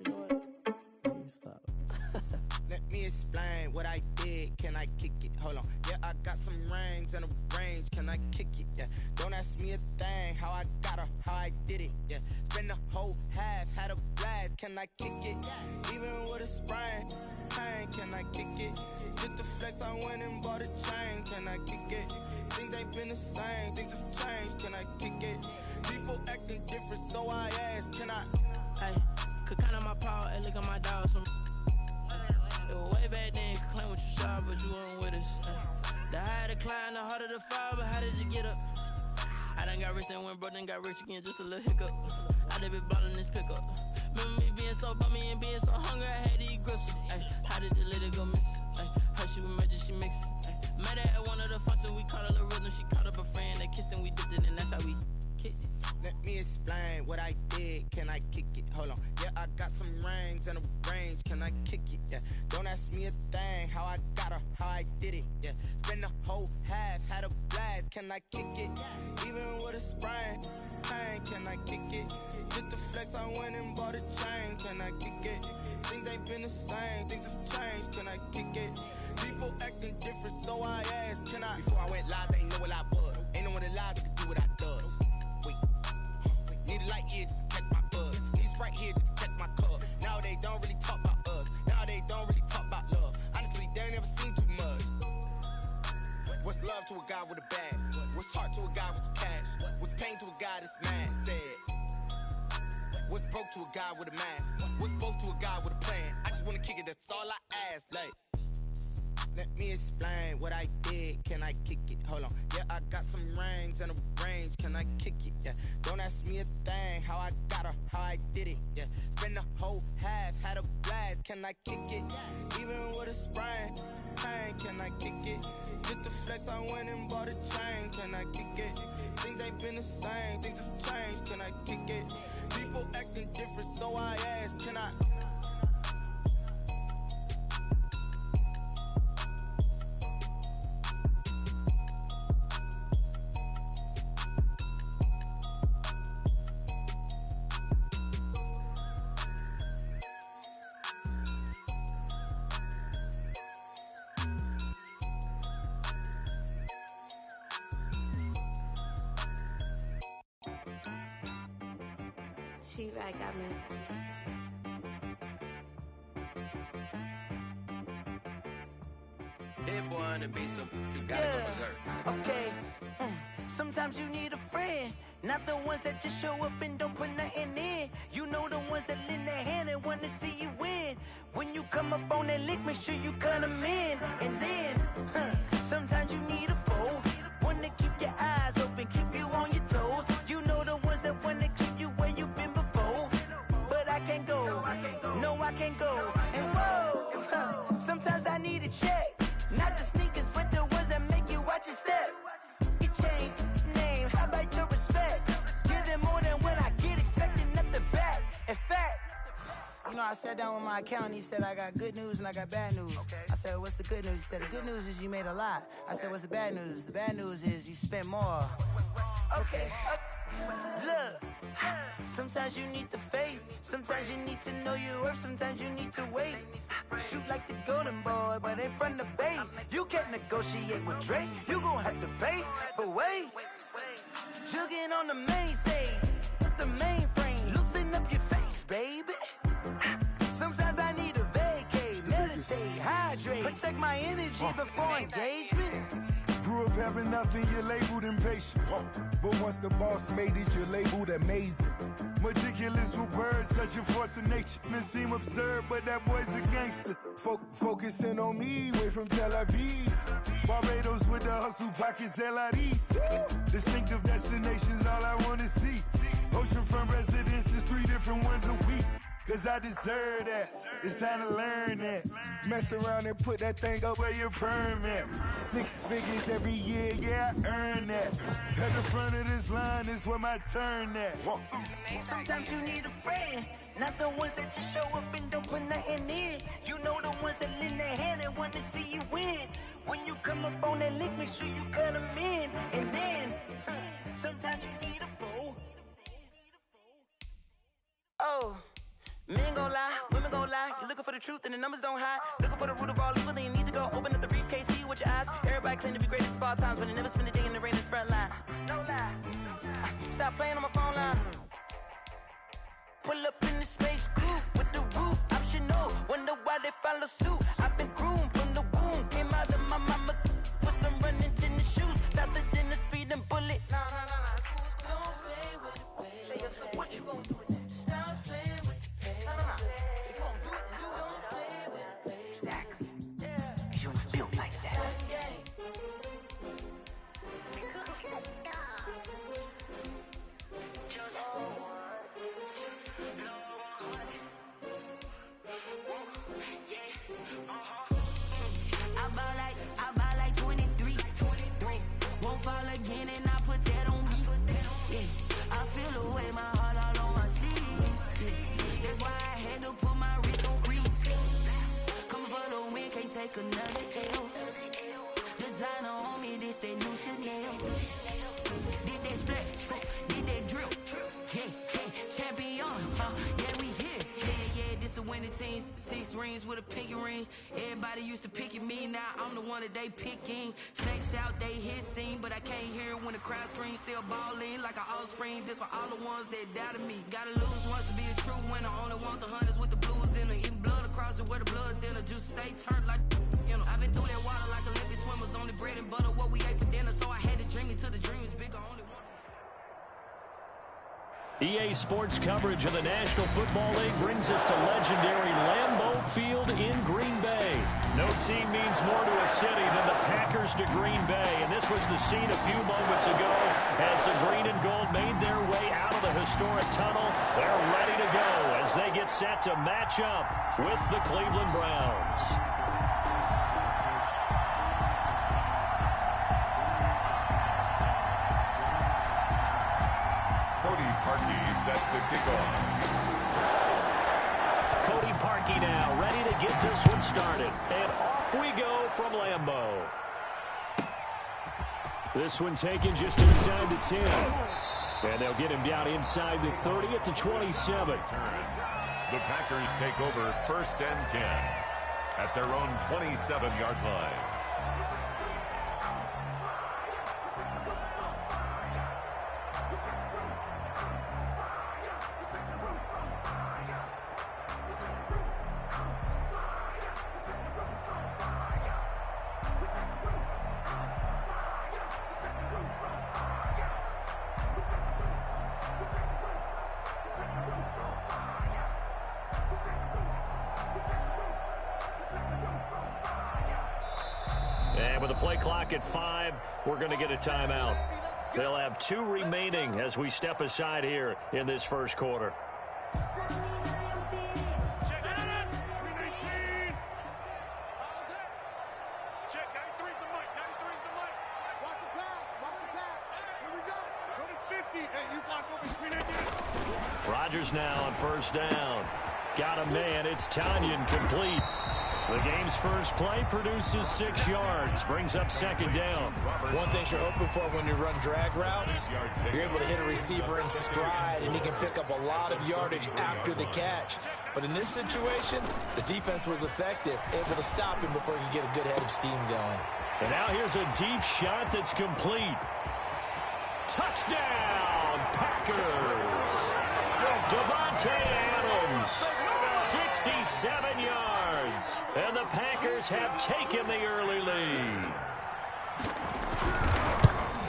know what, let me stop. Let me explain what I did, can I kick it? Hold on, yeah, I got some rings and a range, can I kick it? Yeah, don't ask me a thing, how I got her, how I did it, yeah. Spend the whole half, had a blast, can I kick it? Even with a sprain, pain, can I kick it? Just to flex, I went and bought a chain, can I kick it? Things ain't been the same, things have changed, can I kick it? People acting different, so I ask, can I? Hey, could count on my power, and look at my dogs from. It was way back then, could claim what you saw, but you weren't with us. The higher the climb, the harder the fall, but how did you get up? I done got rich and went broke, then got rich again, just a little hiccup. I done been ballin' this pickup. Remember me being so bummy and being so hungry, I had to eat gristle. How did the lady go miss? Her she was magic, she mixed. Met her at one of the functions, we caught a little rhythm. She caught up a friend, they kissed and we dipped it, and that's how we kicked it. Let me explain what I did, can I kick it? Hold on, yeah, I got some rings and a range, can I kick it? Yeah, don't ask me a thing, how I got her, how I did it? Yeah, spend the whole half, had a blast, can I kick it? Even with a sprain, pain, can I kick it? Just to flex, I went and bought a chain, can I kick it? Things ain't been the same, things have changed, can I kick it? People acting different, so I asked, can I? Before I went live, they ain't know what I was. Ain't no one alive that could do what I does. Wait, need a light here just to catch my buzz. Need Sprite here just to catch my they don't really talk about us. Now they don't really talk about love. Honestly, they ain't never seen too much. What's love to a guy with a bag? What's heart to a guy with some cash? What's pain to a guy that's mad? Said. What's broke to a guy with a mask? What's broke to a guy with a plan? I just wanna kick it, that's all I ask. Like, let me explain what I did. Can I kick it? Hold on. Yeah, I got some rings and a range. Can I kick it? Yeah. Don't ask me a thing. How I got her, how I did it. Yeah. Spend the whole half, had a blast. Can I kick it? Even with a sprain. Pain, can I kick it? Just the flex, I went and bought a chain. Can I kick it? Things ain't been the same. Things have changed. Can I kick it? People acting different, so I ask. Can I? She right got me. Hit boy on the beat, so you gotta go berserk. Okay. Sometimes you need a friend, not the ones that just show up and don't put nothing in. You know the ones that lend their hand and want to see you win. When you come up on that lick, make sure you cut them in. And then, sometimes you need a foe, one to keep your eyes open, keep you on your toes. You know the ones that want to keep you where you've been before. But I can't go, no I can't go. And whoa, sometimes I need a check. Not the sneakers, but the ones that make you watch your step. It changed name, how about your respect? Give them more than what I get, expecting nothing back. In fact, you know, I sat down with my accountant, he said, I got good news and I got bad news. I said, what's the good news? He said, the good news is you made a lot. I said, what's the bad news? The bad news is you spent more. Okay. Look, sometimes you need the faith, sometimes you need to know your worth, sometimes you need to wait. Shoot like the golden boy, but in front of Bay. You can't negotiate with Drake, you gon' have to pay. But wait, jugging on the main stage, with the mainframe, loosen up your face, baby. Sometimes I need a vacate, meditate, hydrate, protect my energy before engagement. Grew up having nothing, you're labeled impatient. But once the boss made it, you're labeled amazing. Meticulous with words, such a force of nature. May seem absurd, but that boy's a gangster. Focusing on me, way from Tel Aviv. Barbados with the hustle pockets, LIDs. Distinctive destinations, all I wanna see. Oceanfront residences, 3 different ones a week. Cause I deserve that, it's time to learn that. Mess around and put that thing up where your permit. 6 figures every year, yeah, I earn that. At the front of this line is where my turn at. Sometimes you need a friend, not the ones that just show up and don't put nothing in. You know the ones that lend their hand and want to see you win. When you come up on that lick, make sure you cut them in. And then, sometimes you need a fool. Oh. Men gon' lie, women gon' lie. You're looking for the truth and the numbers don't hide. Looking for the root of all evil, then you need to go open up the briefcase, see with your eyes. Everybody claim to be greatest of all times, but they never spend a day in the rain in the front line. No lie. Stop playing on my phone line. Pull up in the space coupe with the roof optional. Wonder why they follow suit. I've been groomed from the womb. Came out of my mama with some running tennis shoes. Faster than a speeding bullet. No. Don't play with it, baby. So what you gon' do with that? Stop playing with it. If you gon' do it, then don't play with it, baby. Exactly. Yeah. You ain't built like that. I buy like 23. Won't fall again and I put that on me. Yeah. I feel the way, my heart all on my sleeve. Yeah. That's why I had to put my wrist on freeze. Coming for the win, can't take another L. Designer on me, this that new Chanel. Did that splash, did that drip. Yeah, champion, yeah, we here. Yeah, this the winning teams. 6 rings with a pinky ring. Everybody used to pick at me, now I'm the one that they picking. Snakes out, they hit scene, but I can't hear it when the crowd screams. Still balling like an offspring. This for all the ones that doubted me. Gotta lose once to be a true winner. Only want the hunters with the blues was in her, eating blood across it where the blood thinner. Juice stay turned like, you know. I've been through that water like Olympic swimmers. Only bread and butter, what we ate for dinner. So I had to dream me till the dream is bigger. Only one. EA Sports coverage of the National Football League brings us to legendary Lambeau Field in Green Bay. No team means more to a city than the Packers to Green Bay, and this was the scene a few moments ago as the green and gold made their way out of the historic tunnel. They're ready to go as they get set to match up with the Cleveland Browns. Set to kick off. Cody Parkey now ready to get this one started. And off we go from Lambeau. This one taken just inside the 10. And they'll get him down inside the 30 at the 27. The Packers take over 1st and 10 at their own 27-yard line. And with the play clock at 5, we're going to get a timeout. They'll have 2 remaining as we step aside here in this first quarter. Rodgers now on 1st down. Got a man. It's Tanyan complete. The game's first play produces 6 yards, brings up 2nd down. One thing you're hoping for when you run drag routes, you're able to hit a receiver in stride, and he can pick up a lot of yardage after the catch. But in this situation, the defense was effective, able to stop him before he could get a good head of steam going. And now here's a deep shot that's complete. Touchdown, Packers! Devontae Adams, 67 yards. And the Packers have taken the early lead.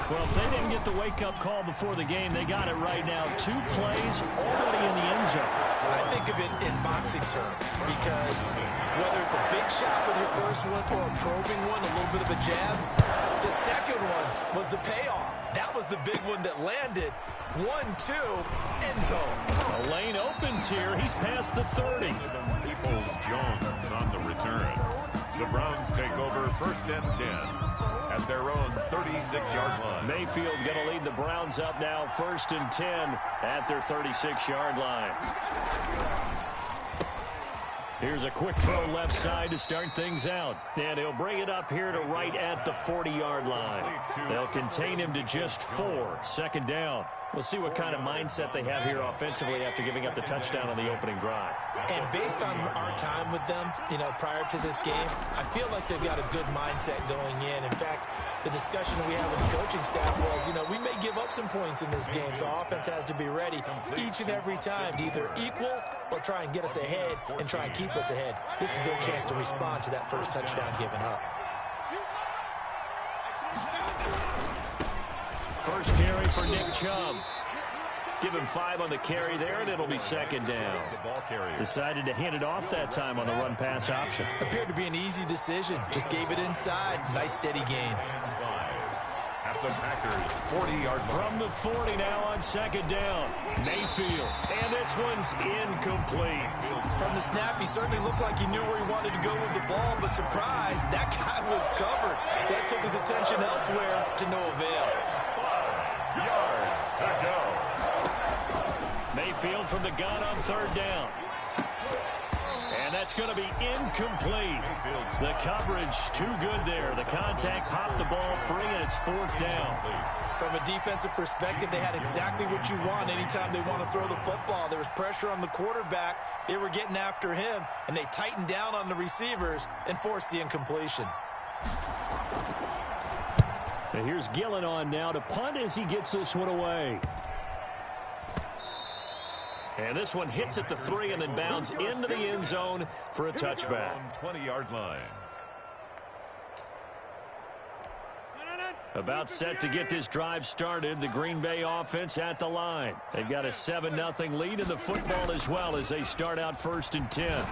Well, if they didn't get the wake-up call before the game, they got it right now. 2 plays already in the end zone. I think of it in boxing terms because whether it's a big shot with your first one or a probing one, a little bit of a jab, the second one was the payoff. That was the big one that landed. 1-2, end zone. A lane opens here. He's past the 30. Peoples-Jones on the return. The Browns take over 1st and 10 at their own 36-yard line. Mayfield going to lead the Browns up now 1st and 10 at their 36-yard line. Here's a quick throw left side to start things out. And he'll bring it up here to right at the 40-yard line. They'll contain him to just 4. 2nd down. We'll see what kind of mindset they have here offensively after giving up the touchdown on the opening drive. And based on our time with them, prior to this game, I feel like they've got a good mindset going in. In fact, the discussion that we had with the coaching staff was, we may give up some points in this game, so our offense has to be ready each and every time to either equal or try and get us ahead and try and keep us ahead. This is their chance to respond to that first touchdown given up. First carry for Nick Chubb. Give him 5 on the carry there, and it'll be 2nd down. Decided to hand it off that time on the run-pass option. Appeared to be an easy decision. Just gave it inside. Nice, steady gain. At the Packers' 40-yard line. From the 40 now on 2nd down. Mayfield. And this one's incomplete. From the snap, he certainly looked like he knew where he wanted to go with the ball, but surprise, that guy was covered. So that took his attention elsewhere to no avail. Yards to go. Mayfield from the gun on 3rd down. And that's going to be incomplete. The coverage too good there. The contact popped the ball free, and it's 4th down. From a defensive perspective, they had exactly what you want anytime they want to throw the football. There was pressure on the quarterback. They were getting after him, and they tightened down on the receivers and forced the incompletion. And here's Gillen on now to punt as he gets this one away. And this one hits at the 3 and then bounds into the end zone for a touchback. 20-yard line. About set to get this drive started, the Green Bay offense at the line. They've got a 7-0 lead in the football as well as they start out 1st and 10.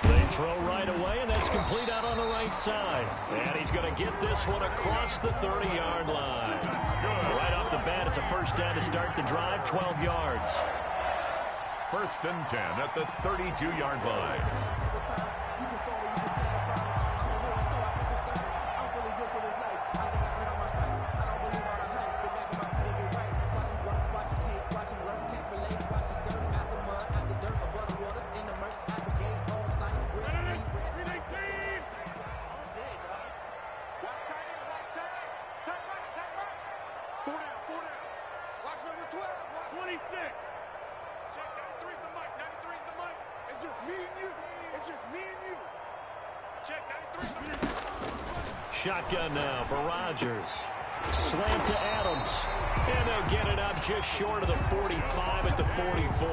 They throw right away, and that's complete out on the right side. And he's going to get this one across the 30-yard line. Right off the bat, it's a first down to start the drive, 12 yards. 1st and 10 at the 32-yard line. Shotgun now for Rodgers. Slant to Adams. And they'll get it up just short of the 45 at the 44.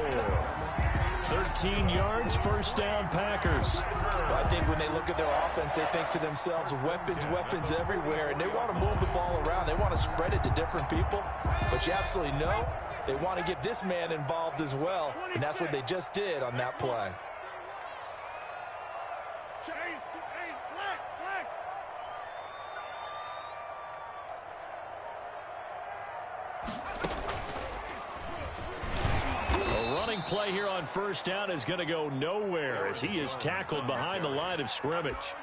13 yards, first down, Packers. Well, I think when they look at their offense, they think to themselves, weapons everywhere, and they want to move the ball around. They want to spread it to different people, but you absolutely know they want to get this man involved as well, and that's what they just did on that play. Play here on first down is going to go nowhere as he is tackled behind the line of scrimmage.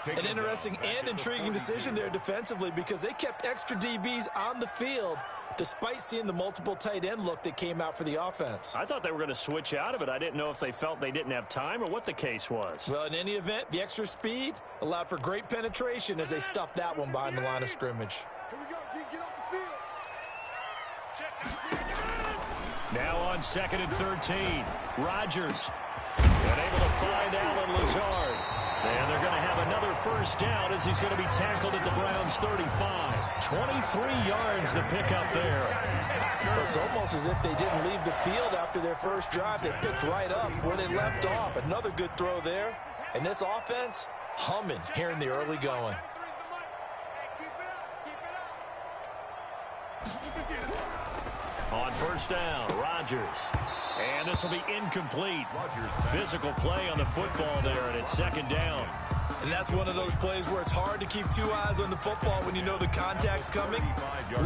An interesting and intriguing decision there defensively because they kept extra DBs on the field despite seeing the multiple tight end look that came out for the offense. I thought they were going to switch out of it. I didn't know if they felt they didn't have time or what the case was. Well, in any event, the extra speed allowed for great penetration as they stuffed that one behind the line of scrimmage. Here we go, D, get off the field. Now on 2nd and 13, Rodgers unable to find Allen Lazard. And they're going to have another first down as he's going to be tackled at the Browns 35. 23 yards the pickup there. It's almost as if they didn't leave the field after their first drive. They picked right up where they left off. Another good throw there. And this offense humming here in the early going. On first down, Rodgers. And this will be incomplete. Physical play on the football there, and it's 2nd down. And that's one of those plays where it's hard to keep 2 eyes on the football when you know the contact's coming,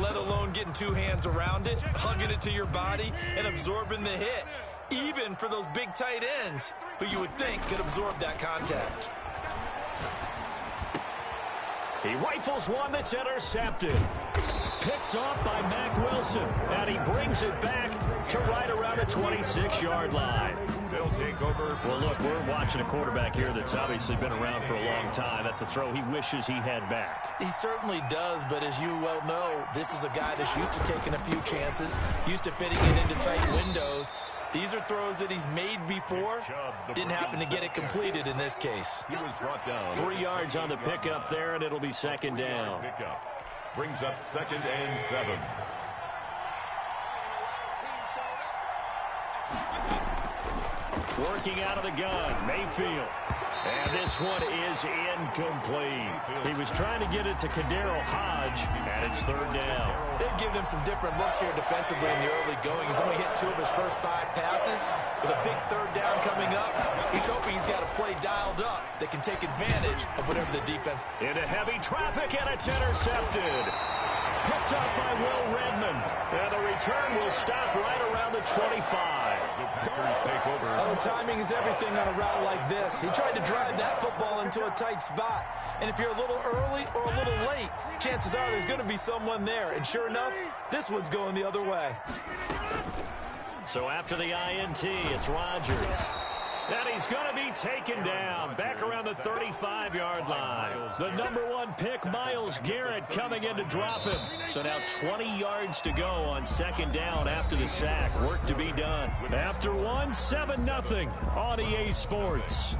let alone getting 2 hands around it, hugging it to your body, and absorbing the hit, even for those big tight ends who you would think could absorb that contact. He rifles one that's intercepted. Picked off by Mack Wilson, and he brings it back to right around the 26-yard line. They'll take over. Well, look, we're watching a quarterback here that's obviously been around for a long time. That's a throw he wishes he had back. He certainly does, but as you well know, this is a guy that's used to taking a few chances, used to fitting it into tight windows. These are throws that he's made before. Didn't happen to get it completed in this case. He was brought down. 3 yards on the pickup there, and it'll be 2nd down. Pickup. Brings up 2nd and 7. Working out of the gun, Mayfield. And this one is incomplete. He was trying to get it to Kadero Hodge, and it's 3rd down. They've given him some different looks here defensively in the early going. He's only hit 2 of his first 5 passes. With a big 3rd down coming up, he's hoping he's got a play dialed up that can take advantage of whatever the defense. Into heavy traffic, and it's intercepted. Picked up by Will Redmond. And the return will stop right around the 25. The Packers take over. Oh, timing is everything on a route like this. He tried to drive that football into a tight spot. And if you're a little early or a little late, chances are there's going to be someone there. And sure enough, this one's going the other way. So after the INT, it's Rodgers. And he's going to be taken down back around the 35-yard line. The #1 pick, Myles Garrett, coming in to drop him. So now 20 yards to go on 2nd down after the sack. Work to be done. After one, 7-0 on EA Sports.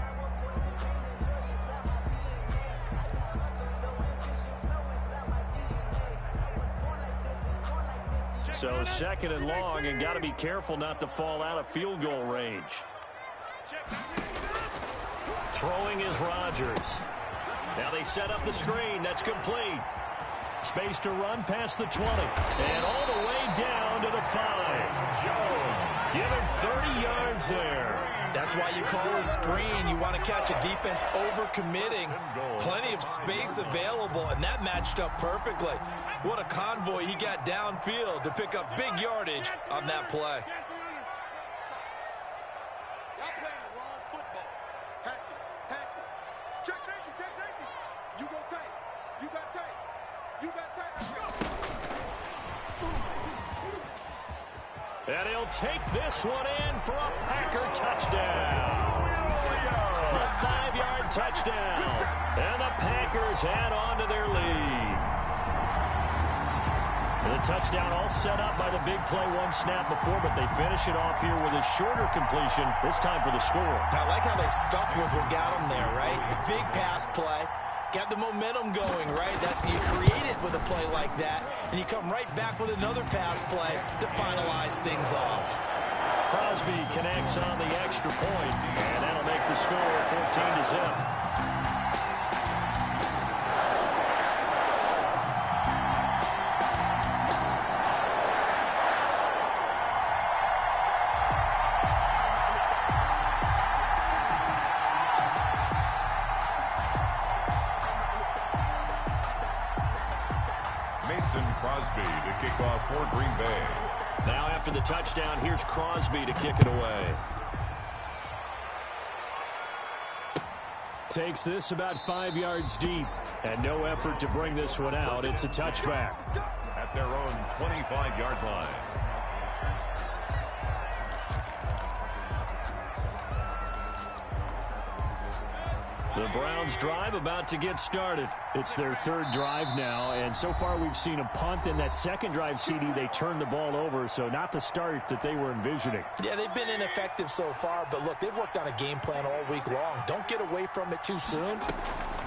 So second and long, and got to be careful not to fall out of field goal range. Throwing is Rodgers. Now they set up the screen. That's complete. Space to run past the 20. And all the way down to the 5. Give him 30 yards there. That's why you call a screen. You want to catch a defense over-committing. Plenty of space available, and that matched up perfectly. What a convoy he got downfield to pick up big yardage on that play. And he'll take this one in for a Packer touchdown. A 5-yard touchdown. And the Packers add on to their lead. The touchdown all set up by the big play one snap before, but they finish it off here with a shorter completion, this time for the score. I like how they stuck with what got them there, right? The big pass play. Got the momentum going, right? That's you create it with a play like that, and you come right back with another pass play to finalize things off. Crosby connects on the extra point, and that'll make the score 14-0. Crosby to kick off for Green Bay. Now after the touchdown, here's Crosby to kick it away. Takes this about 5 yards deep, and no effort to bring this one out. It's a touchback. At their own 25-yard line. The Browns drive about to get started. It's their third drive now, and so far we've seen a punt. In that second drive, CD, they turned the ball over, so not the start that they were envisioning. Yeah, they've been ineffective so far, but look, they've worked on a game plan all week long. Don't get away from it too soon.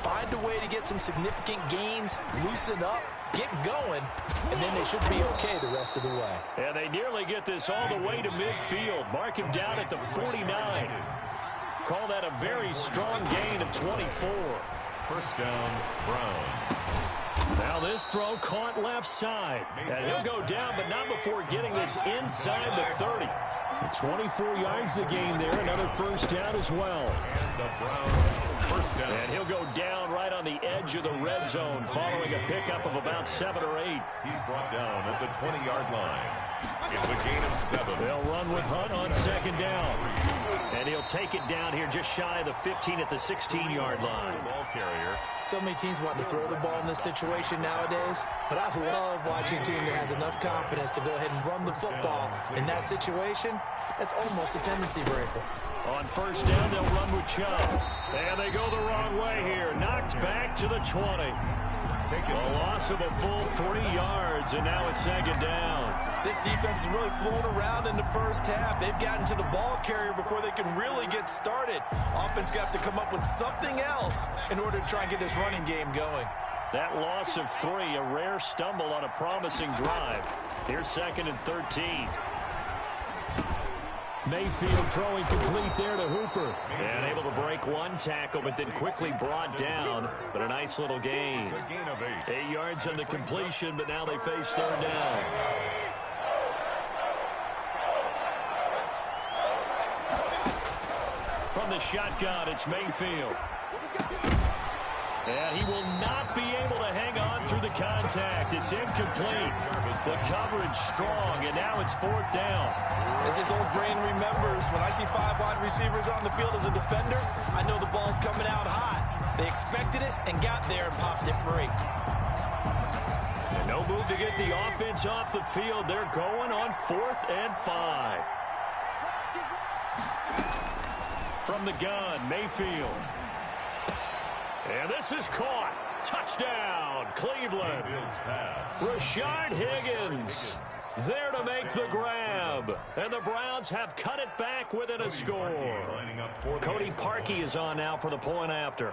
Find a way to get some significant gains, loosen up, get going, and then they should be okay the rest of the way. And they nearly get this all the way to midfield. Mark him down at the 49. Call that a very strong gain of 24. First down, Brown. Now this throw caught left side. And he'll go down, but not before getting this inside the 30. 24 yards the gain there. Another first down as well. And the Browns first down. And he'll go down right on the edge of the red zone following a pickup of about 7 or 8. He's brought down at the 20-yard line. It's a gain of 7. They'll run with Hunt on second down. And he'll take it down here just shy of the 15 at the 16-yard line. Ball carrier. So many teams want to throw the ball in this situation nowadays, but I love watching a team that has enough confidence to go ahead and run the football. In that situation, that's almost a tendency breaker. On first down, they'll run with Chubb. And they go the wrong way here. Knocked back to the 20. A loss of a full 3 yards, and now it's second down. This defense has really flown around in the first half. They've gotten to the ball carrier before they can really get started. Offense got to come up with something else in order to try and get this running game going. That loss of 3, a rare stumble on a promising drive. Here's second and 13. Mayfield throwing complete there to Hooper. And able to break one tackle, but then quickly brought down. But a nice little gain. It's a gain of 8. 8 yards on the completion, but now they face third down. From the shotgun, it's Mayfield. And he will not be able to hang on through the contact. It's incomplete. The coverage strong, and now it's fourth down. As his old brain remembers, when I see 5 wide receivers on the field as a defender, I know the ball's coming out high. They expected it and got there and popped it free. And no move to get the offense off the field. They're going on 4th and 5. From the gun, Mayfield. And this is caught. Touchdown, Cleveland. Rashard Higgins there to make the grab. And the Browns have cut it back within a score. Cody Parkey is on now for the point after.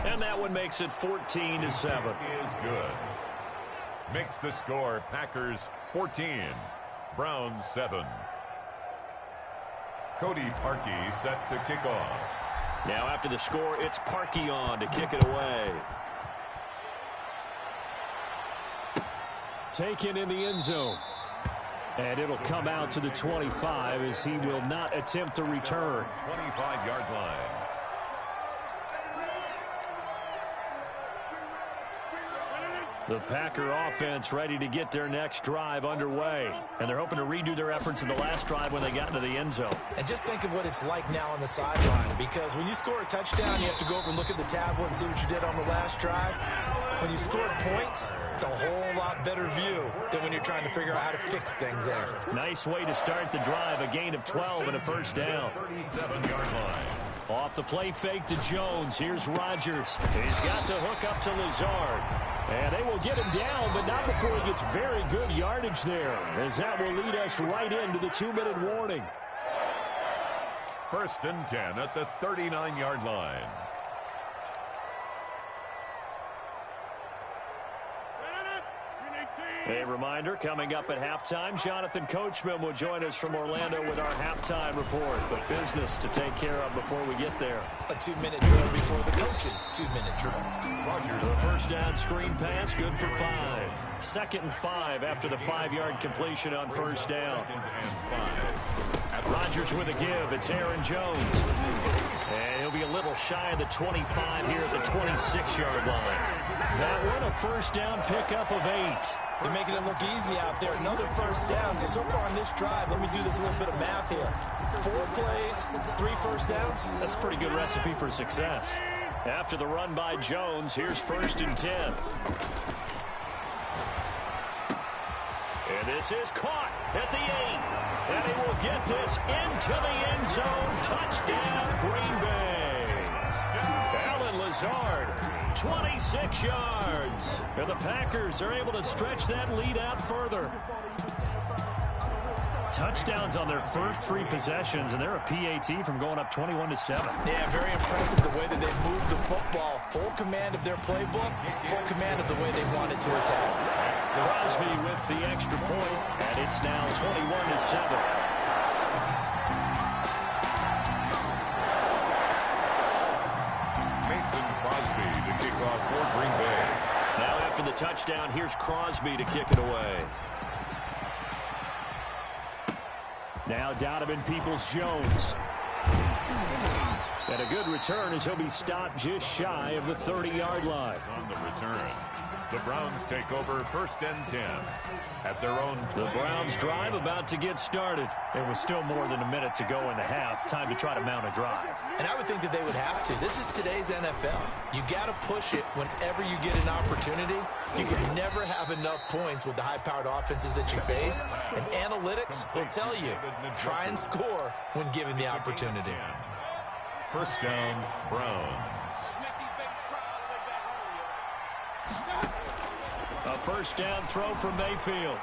And that one makes it 14-7. Is good. makes the score Packers 14, Browns 7. Cody Parkey set to kick off. Now after the score, it's Parkey on to kick it away. Taken in the end zone. And it'll come out to the 25 as he will not attempt to return. 25-yard line. The Packer offense ready to get their next drive underway. And they're hoping to redo their efforts in the last drive when they got into the end zone. And just think of what it's like now on the sideline, because when you score a touchdown, you have to go over and look at the tablet and see what you did on the last drive. When you scored points, it's a whole lot better view than when you're trying to figure out how to fix things there. Nice way to start the drive, a gain of 12 and a first down. 37-yard line. Off the play fake to Jones. Here's Rodgers. He's got to hook up to Lazard. And they will get him down, but not before he gets very good yardage there, as that will lead us right into the 2-minute warning. 1st and 10 at the 39-yard line. A reminder, coming up at halftime, Jonathan Coachman will join us from Orlando with our halftime report. But business to take care of before we get there. A 2-minute drill before the coach's 2-minute drill. The first down screen pass, good for 5. 2nd and 5 after the 5-yard completion on first down. Rodgers with a give. It's Aaron Jones. And he'll be a little shy of the 25 here at the 26-yard line. That one a first down pickup of 8. They're making it look easy out there. Another first down. So far on this drive, let me do this little bit of math here. 4 plays, 3 first downs. That's a pretty good recipe for success. After the run by Jones, here's 1st and 10. And this is caught at the 8. And he will get this into the end zone. Touchdown, Green Bay. Alan Lazard. 26 yards. And the Packers are able to stretch that lead out further. Touchdowns on their first 3 possessions, and they're a PAT from going up 21-7. Yeah, very impressive the way that they've moved the football. Full command of their playbook, full command of the way they wanted to attack. Crosby with the extra point, and it's now 21-7. For Green Bay. Now after the touchdown, here's Crosby to kick it away. Now Donovan Peoples-Jones. And a good return as he'll be stopped just shy of the 30-yard line. On the return, the Browns take over 1st and 10 at their own. The Browns drive about to get started. There was still more than a minute to go in the half. Time to try to mount a drive. And I would think that they would have to. This is today's NFL. You got to push it whenever you get an opportunity. You can never have enough points with the high-powered offenses that you face. And analytics will tell you, try and score when given the opportunity. 1st down, Browns. A first down throw from Mayfield.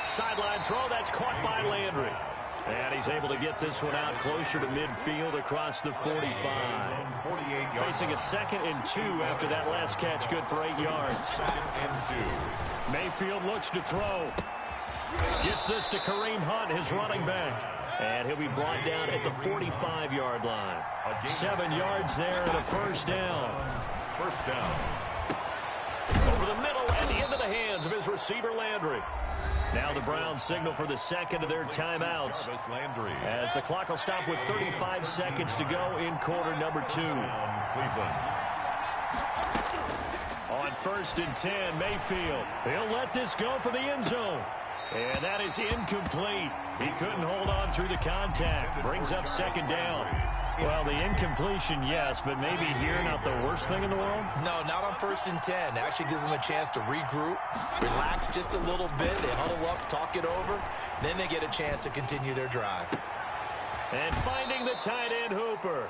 Sideline throw, that's caught by Landry. And he's able to get this one out closer to midfield across the 45. Facing a 2nd and 2 after that last catch, good for 8 yards. 2nd and 2. Mayfield looks to throw. Gets this to Kareem Hunt, his running back. And he'll be brought down at the 45-yard line. 7 yards there and a first down. First down. Over the middle and into the hands of his receiver, Landry. Now the Browns signal for the 2nd of their timeouts. As the clock will stop with 35 seconds to go in quarter number 2. Cleveland. On 1st and 10, Mayfield. He'll let this go for the end zone. And that is incomplete. He couldn't hold on through the contact. Brings up 2nd down. Well, the incompletion, yes, but maybe here not the worst thing in the world? No, not on 1st and 10. Actually gives them a chance to regroup, relax just a little bit. They huddle up, talk it over. Then they get a chance to continue their drive. And finding the tight end, Hooper.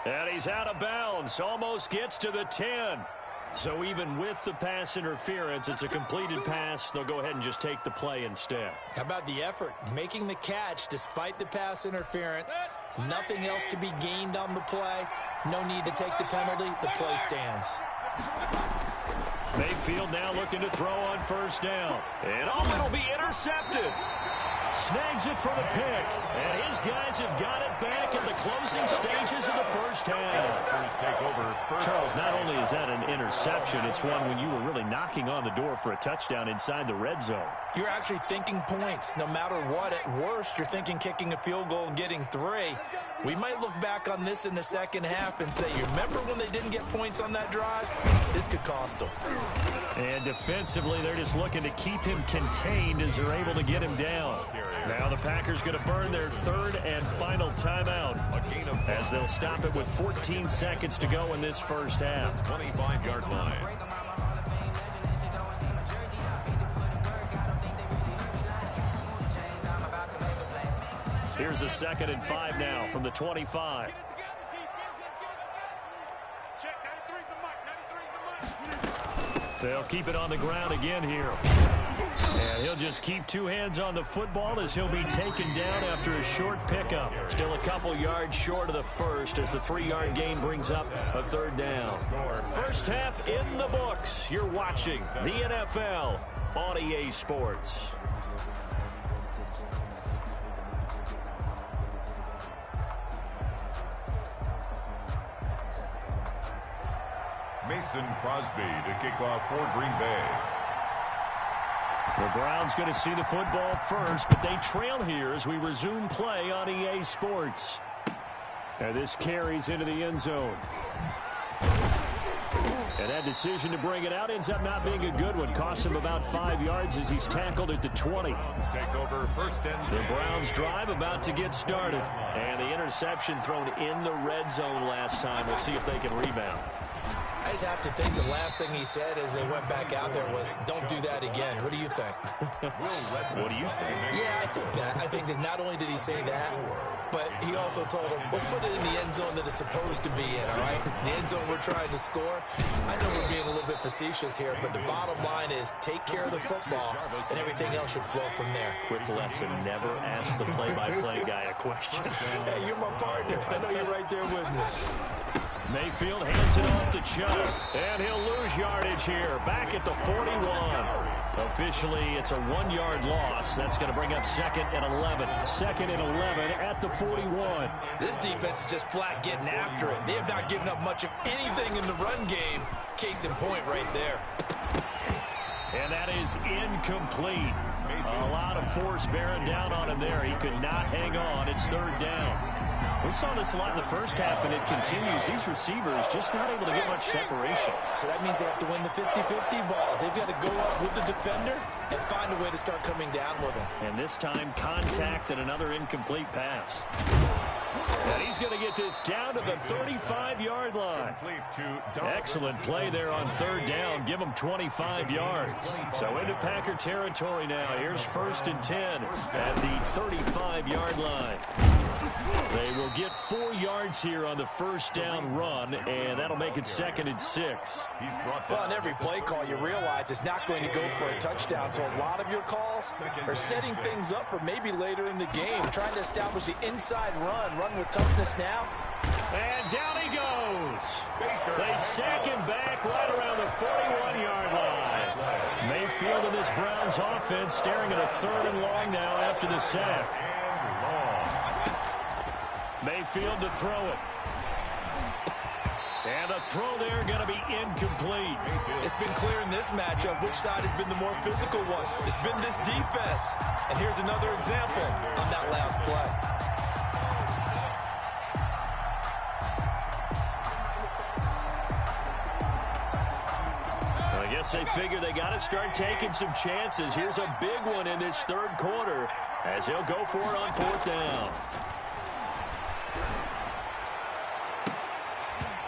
And he's out of bounds. Almost gets to the 10. So even with the pass interference, it's a completed pass. They'll go ahead and just take the play instead. How about the effort? Making the catch despite the pass interference. Nothing else to be gained on the play. No need to take the penalty. The play stands. Mayfield now looking to throw on first down. And it'll be intercepted. Snags it for the pick. And his guys have got it back at the closing stages of the first half. Charles, not only is that an interception, it's one when you were really knocking on the door for a touchdown inside the red zone. You're actually thinking points. No matter what, at worst, you're thinking kicking a field goal and getting 3. We might look back on this in the second half and say, you remember when they didn't get points on that drive? This could cost them. And defensively, they're just looking to keep him contained as they're able to get him down. Now the Packers going to burn their third and final timeout as they'll stop it with 14 seconds to go in this first half. 25-yard line. Here's a 2nd and 5 now from the 25. They'll keep it on the ground again here. And he'll just keep 2 hands on the football as he'll be taken down after a short pickup. Still a couple yards short of the first as the 3-yard gain brings up a 3rd down. First half in the books. You're watching the NFL on EA Sports. Mason Crosby to kick off for Green Bay. The Browns going to see the football first, but they trail here as we resume play on EA Sports. And this carries into the end zone. And that decision to bring it out ends up not being a good one. Costs him about 5 yards as he's tackled at the 20. Take over first and 10. The Browns drive about to get started. And the interception thrown in the red zone last time. We'll see if they can rebound. I just have to think the last thing he said as they went back out there was, don't do that again. What do you think? What do you think? Yeah, I think that. I think that not only did he say that, but he also told him, let's put it in the end zone that it's supposed to be in, all right? The end zone we're trying to score. I know we're being a little bit facetious here, but the bottom line is take care of the football, and everything else should flow from there. Quick lesson, never ask the play-by-play guy a question. Hey, you're my partner. I know you're right there with me. Mayfield hands it off to Chubb, and he'll lose yardage here, back at the 41. Officially, it's a 1-yard loss. That's going to bring up 2nd and 11. 2nd and 11 at the 41. This defense is just flat getting after it. They have not given up much of anything in the run game. Case in point right there. And that is incomplete. A lot of force bearing down on him there. He could not hang on. It's 3rd down. We saw this a lot in the first half, and it continues. These receivers just not able to get much separation. So that means they have to win the 50-50 balls. They've got to go up with the defender and find a way to start coming down with him. And this time, contact and another incomplete pass. And he's going to get this down to the 35-yard line. Excellent play there on 3rd down. Give him 25 yards. So into Packer territory now. Here's 1st and 10 at the 35-yard line. They will get 4 yards here on the first down run, and that'll make it 2nd and 6. Well, on every play call, you realize it's not going to go for a touchdown, so a lot of your calls are setting things up for maybe later in the game, trying to establish the inside run with toughness now. And down he goes. They sack him back right around the 41-yard line. Mayfield and this Browns offense staring at a 3rd and long now after the sack. Mayfield to throw it. And the throw there going to be incomplete. It's been clear in this matchup which side has been the more physical one. It's been this defense. And here's another example on that last play. I guess they figure they got to start taking some chances. Here's a big one in this 3rd quarter as he'll go for it on 4th down.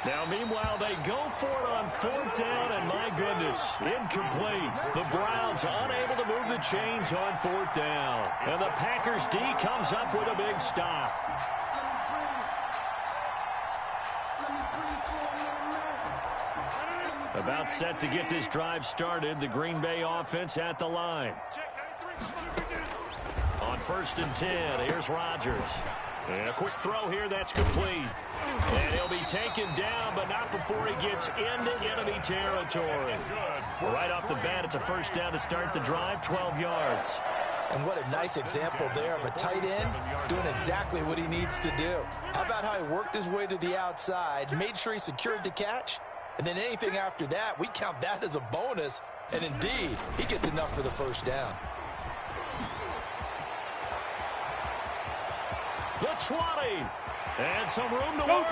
Now, meanwhile, they go for it on 4th down, and my goodness, incomplete. The Browns unable to move the chains on 4th down. And the Packers D comes up with a big stop. About set to get this drive started, the Green Bay offense at the line. On 1st and 10, here's Rodgers. And a quick throw here that's complete. And he'll be taken down, but not before he gets into enemy territory. Right off the bat, it's a first down to start the drive, 12 yards. And what a nice example there of a tight end doing exactly what he needs to do. How about how he worked his way to the outside, made sure he secured the catch, and then anything after that, we count that as a bonus. And indeed, he gets enough for the first down. The 20. And some room to work.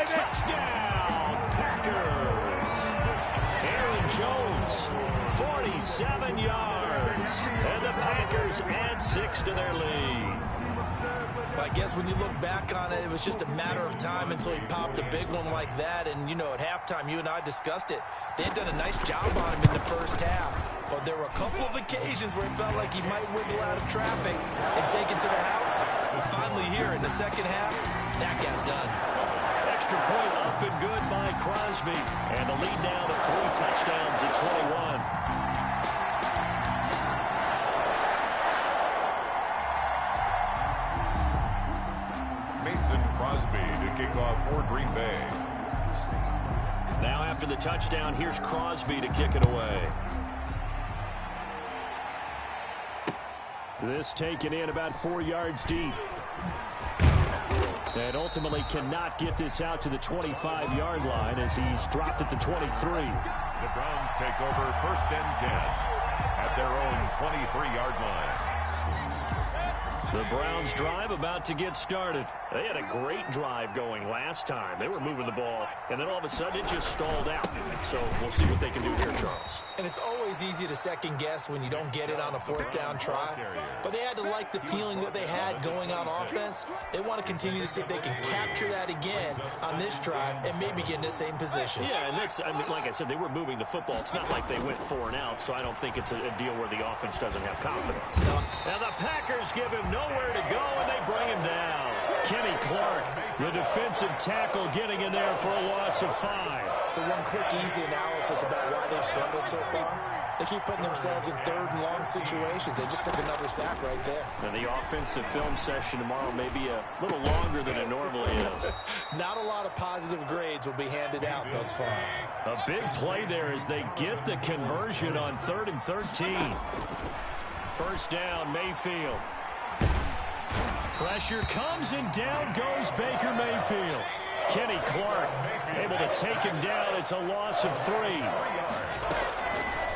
Touchdown, Packers. Aaron Jones, 47 yards. And the Packers add 6 to their lead. Well, I guess when you look back on it, it was just a matter of time until he popped a big one like that. And, you know, at halftime, you and I discussed it. They had done a nice job on him in the first half. But there were a couple of occasions where it felt like he might wiggle out of traffic and take it to the house. Finally here in the second half, that got done. Extra point up and good by Crosby. And the lead now to 3 touchdowns at 21. Crosby to kick off for Green Bay. Now after the touchdown, here's Crosby to kick it away. This taken in about 4 yards deep. And ultimately cannot get this out to the 25-yard line as he's dropped at the 23. The Browns take over first and 10 at their own 23-yard line. The Browns drive about to get started. They had a great drive going last time. They were moving the ball, and then all of a sudden it just stalled out. So we'll see what they can do here, Charles. And it's always easy to second guess when you don't get it on a fourth down try. But they had to like the feeling that they had going on offense. They want to continue to see if they can capture that again on this drive and maybe get in the same position. Yeah, and that's, I mean, like I said, they were moving the football. It's not like they went 4 and out, so I don't think it's a deal where the offense doesn't have confidence. No. Now the Packers give him nowhere to go, and they bring him down. Kenny Clark, the defensive tackle, getting in there for a loss of 5. So one quick, easy analysis about why they struggled so far. They keep putting themselves in third and long situations. They just took another sack right there. And the offensive film session tomorrow may be a little longer than it normally is. Not a lot of positive grades will be handed out thus far. A big play there as they get the conversion on 3rd and 13. First down, Mayfield. Pressure comes and down goes Baker Mayfield. Kenny Clark able to take him down. It's a loss of 3.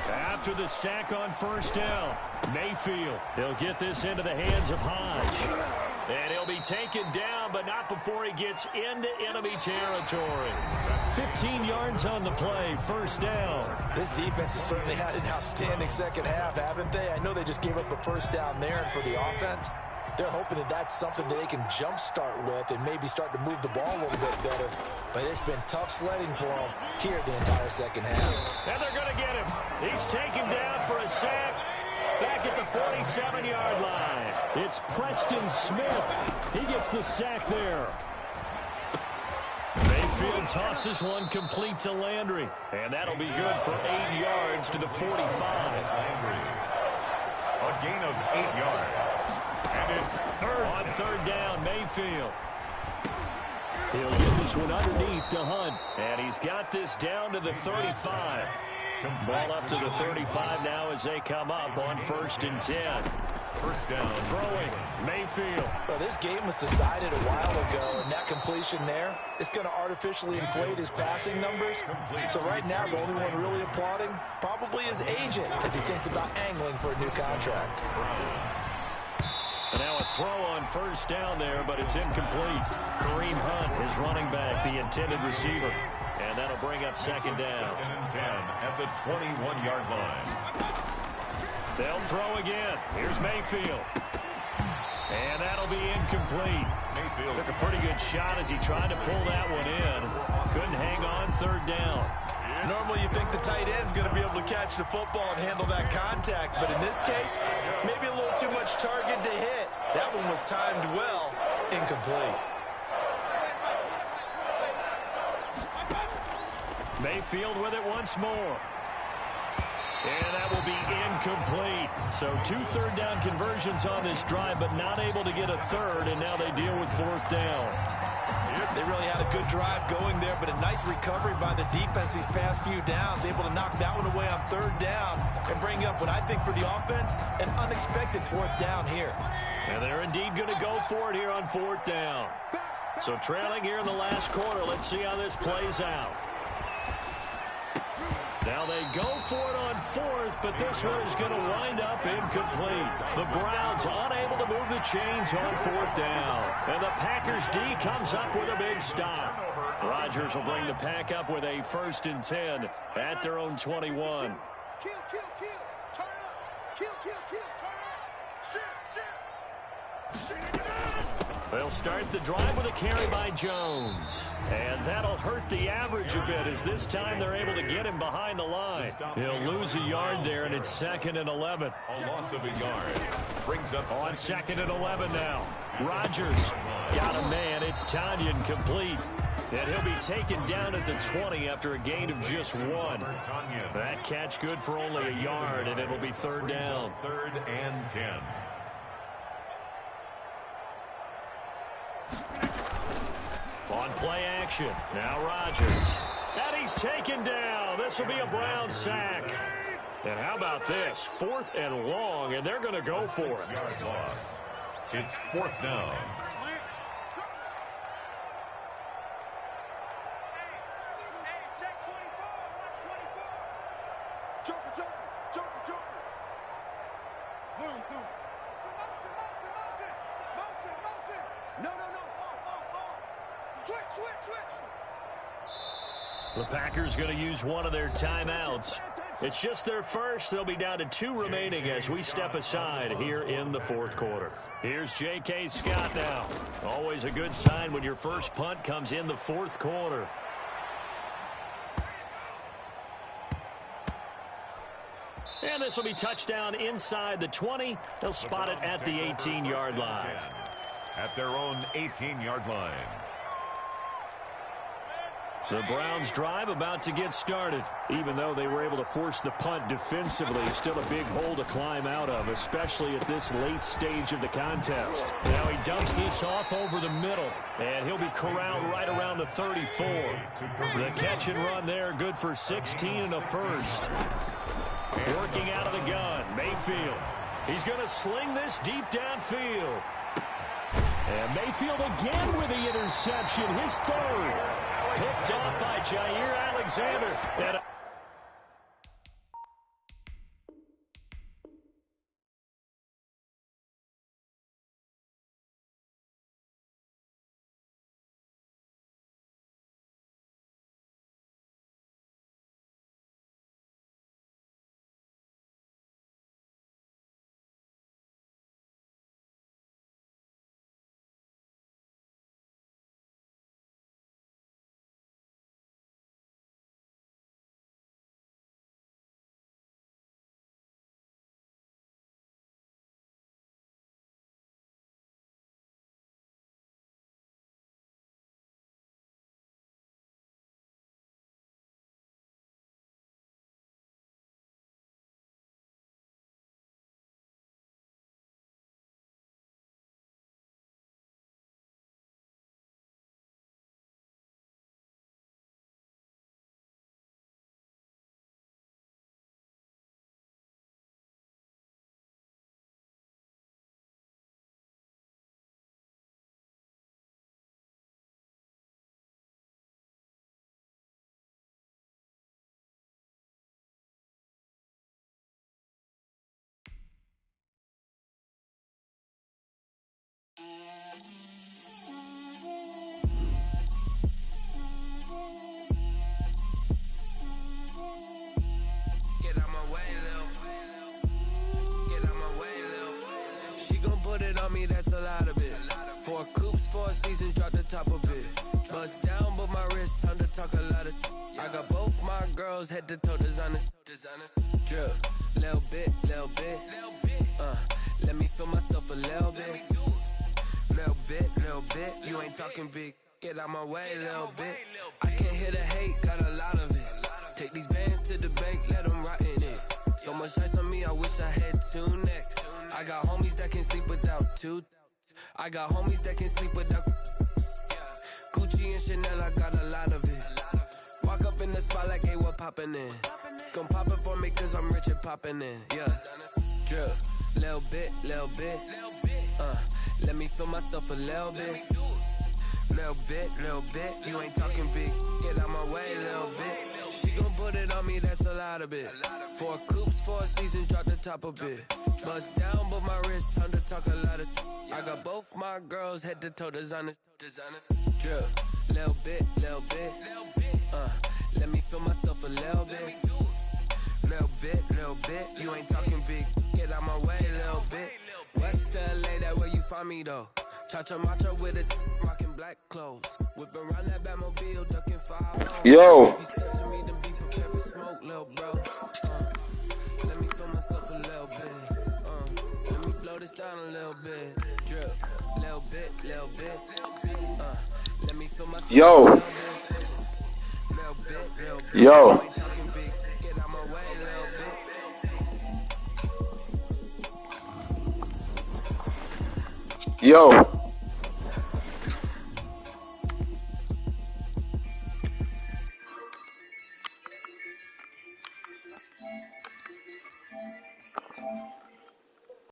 After the sack on first down, Mayfield, he'll get this into the hands of Hodge. And he'll be taken down, but not before he gets into enemy territory. 15 yards on the play, first down. This defense has certainly had an outstanding second half, haven't they? I know they just gave up a first down there, and for the offense, they're hoping that that's something that they can jumpstart with and maybe start to move the ball a little bit better. But it's been tough sledding for them here the entire second half. And they're going to get him. He's taken down for a sack back at the 47-yard line. It's Preston Smith. He gets the sack there. Mayfield tosses one complete to Landry. And that'll be good for 8 yards to the 45. Landry. A gain of 8 yards. And it's on third down, Mayfield. He'll get this one underneath to Hunt. And he's got this down to the 35. Ball up to the 35 now as they come up on 1st and 10. First down. Throwing, Mayfield. Well, this game was decided a while ago, and that completion there is going to artificially inflate his passing numbers. So right now, the only one really applauding probably his agent as he thinks about angling for a new contract. And now a throw on first down there, but it's incomplete. Kareem Hunt, his running back, the intended receiver. And that'll bring up second down. 2nd and 10 at the 21-yard line. They'll throw again. Here's Mayfield. And that'll be incomplete. Mayfield took a pretty good shot as he tried to pull that one in. Couldn't hang on third down. Normally you think the tight end's going to be able to catch the football and handle that contact, but in this case, maybe a little too much target to hit. That one was timed well, incomplete. Mayfield with it once more. And that will be incomplete. So 2 third-down conversions on this drive, but not able to get a third, and now they deal with 4th down. They really had a good drive going there, but a nice recovery by the defense these past few downs, able to knock that one away on 3rd down and bring up what I think for the offense, an unexpected 4th down here. And they're indeed going to go for it here on 4th down. So trailing here in the last quarter. Let's see how this plays out. Now they go for it on 4th, but this one is going to wind up incomplete. The Browns unable to move the chains on 4th down. And the Packers D comes up with a big stop. Rodgers will bring the Pack up with a 1st and 10 at their own 21. Kill, kill, kill. Turn it up. Kill, kill, kill. Turn it up. Shoot, shoot. They'll start the drive with a carry by Jones. And that'll hurt the average a bit, as this time they're able to get him behind the line. He'll lose a yard there, and it's 2nd and 11. A loss of a yard brings up on 2nd and 11 now. Rodgers got a man. It's Tanyan complete. And he'll be taken down at the 20 after a gain of just 1. That catch good for only a yard, and it'll be 3rd down. 3rd and 10. On play action, now Rodgers. And he's taken down. This will be a Brown sack. And how about this? 4th and long, and they're going to go for it. Yard loss. It's 4th down. The Packers going to use one of their timeouts. It's just their first. They'll be down to 2 remaining as we step aside here in the 4th quarter. Here's J.K. Scott now. Always a good sign when your first punt comes in the 4th quarter. And this will be touchdown inside the 20. They'll spot it at the 18-yard line. At their own 18-yard line. The Browns drive about to get started. Even though they were able to force the punt defensively, still a big hole to climb out of, especially at this late stage of the contest. Now he dumps this off over the middle, and he'll be corralled right around the 34. The catch and run there, good for 16 and a first. Working out of the gun, Mayfield. He's going to sling this deep downfield. And Mayfield again with the interception, his 3rd. Picked off by Jair Alexander. And put it on me, that's a lot of it. 4 coops, 4 seasons, drop the top of it. Bust down, but my wrist, time to talk a lot of. I got both my girls, head to toe designer. Drip, little bit, little bit. Let me feel myself a little bit. Little bit, you ain't talking big. Get out my way, little bit. I can't hear the hate, got a lot of it. Take these bands to the bank, let them rot in it. 2. I got homies that can sleep without. Gucci and Chanel, I got a lot of it. Walk up in the spot like, hey, what poppin' in? Gon' pop it for me cause I'm rich and poppin' in. Yeah, drip, little bit. Let me feel myself a little bit. Little bit. You ain't talking big. Get out my way, little bit. She gon' put it on me, that's a lot of it. 4 coupes, 4 seasons, drop the top a bit. Bust down, but my wrist, time to talk a lot of. I got both my girls head to toe designer. Drip, little bit. Let me feel myself a little bit. Little bit. You ain't talking big. Get out my way, little bit. West LA, that where you find me though. Cha-cha matcha with it, rocking black clothes. Whip around that Batmobile, ducking 5. Yo. If you step to me, then be prepared for smoke, little bro. Let me feel myself a little bit. Let me blow this down a little bit. Drip, little bit. Let me feel myself Yo. a little bit. Little bit. Yo. You ain't talking big. Get out my way, little bit. Yo.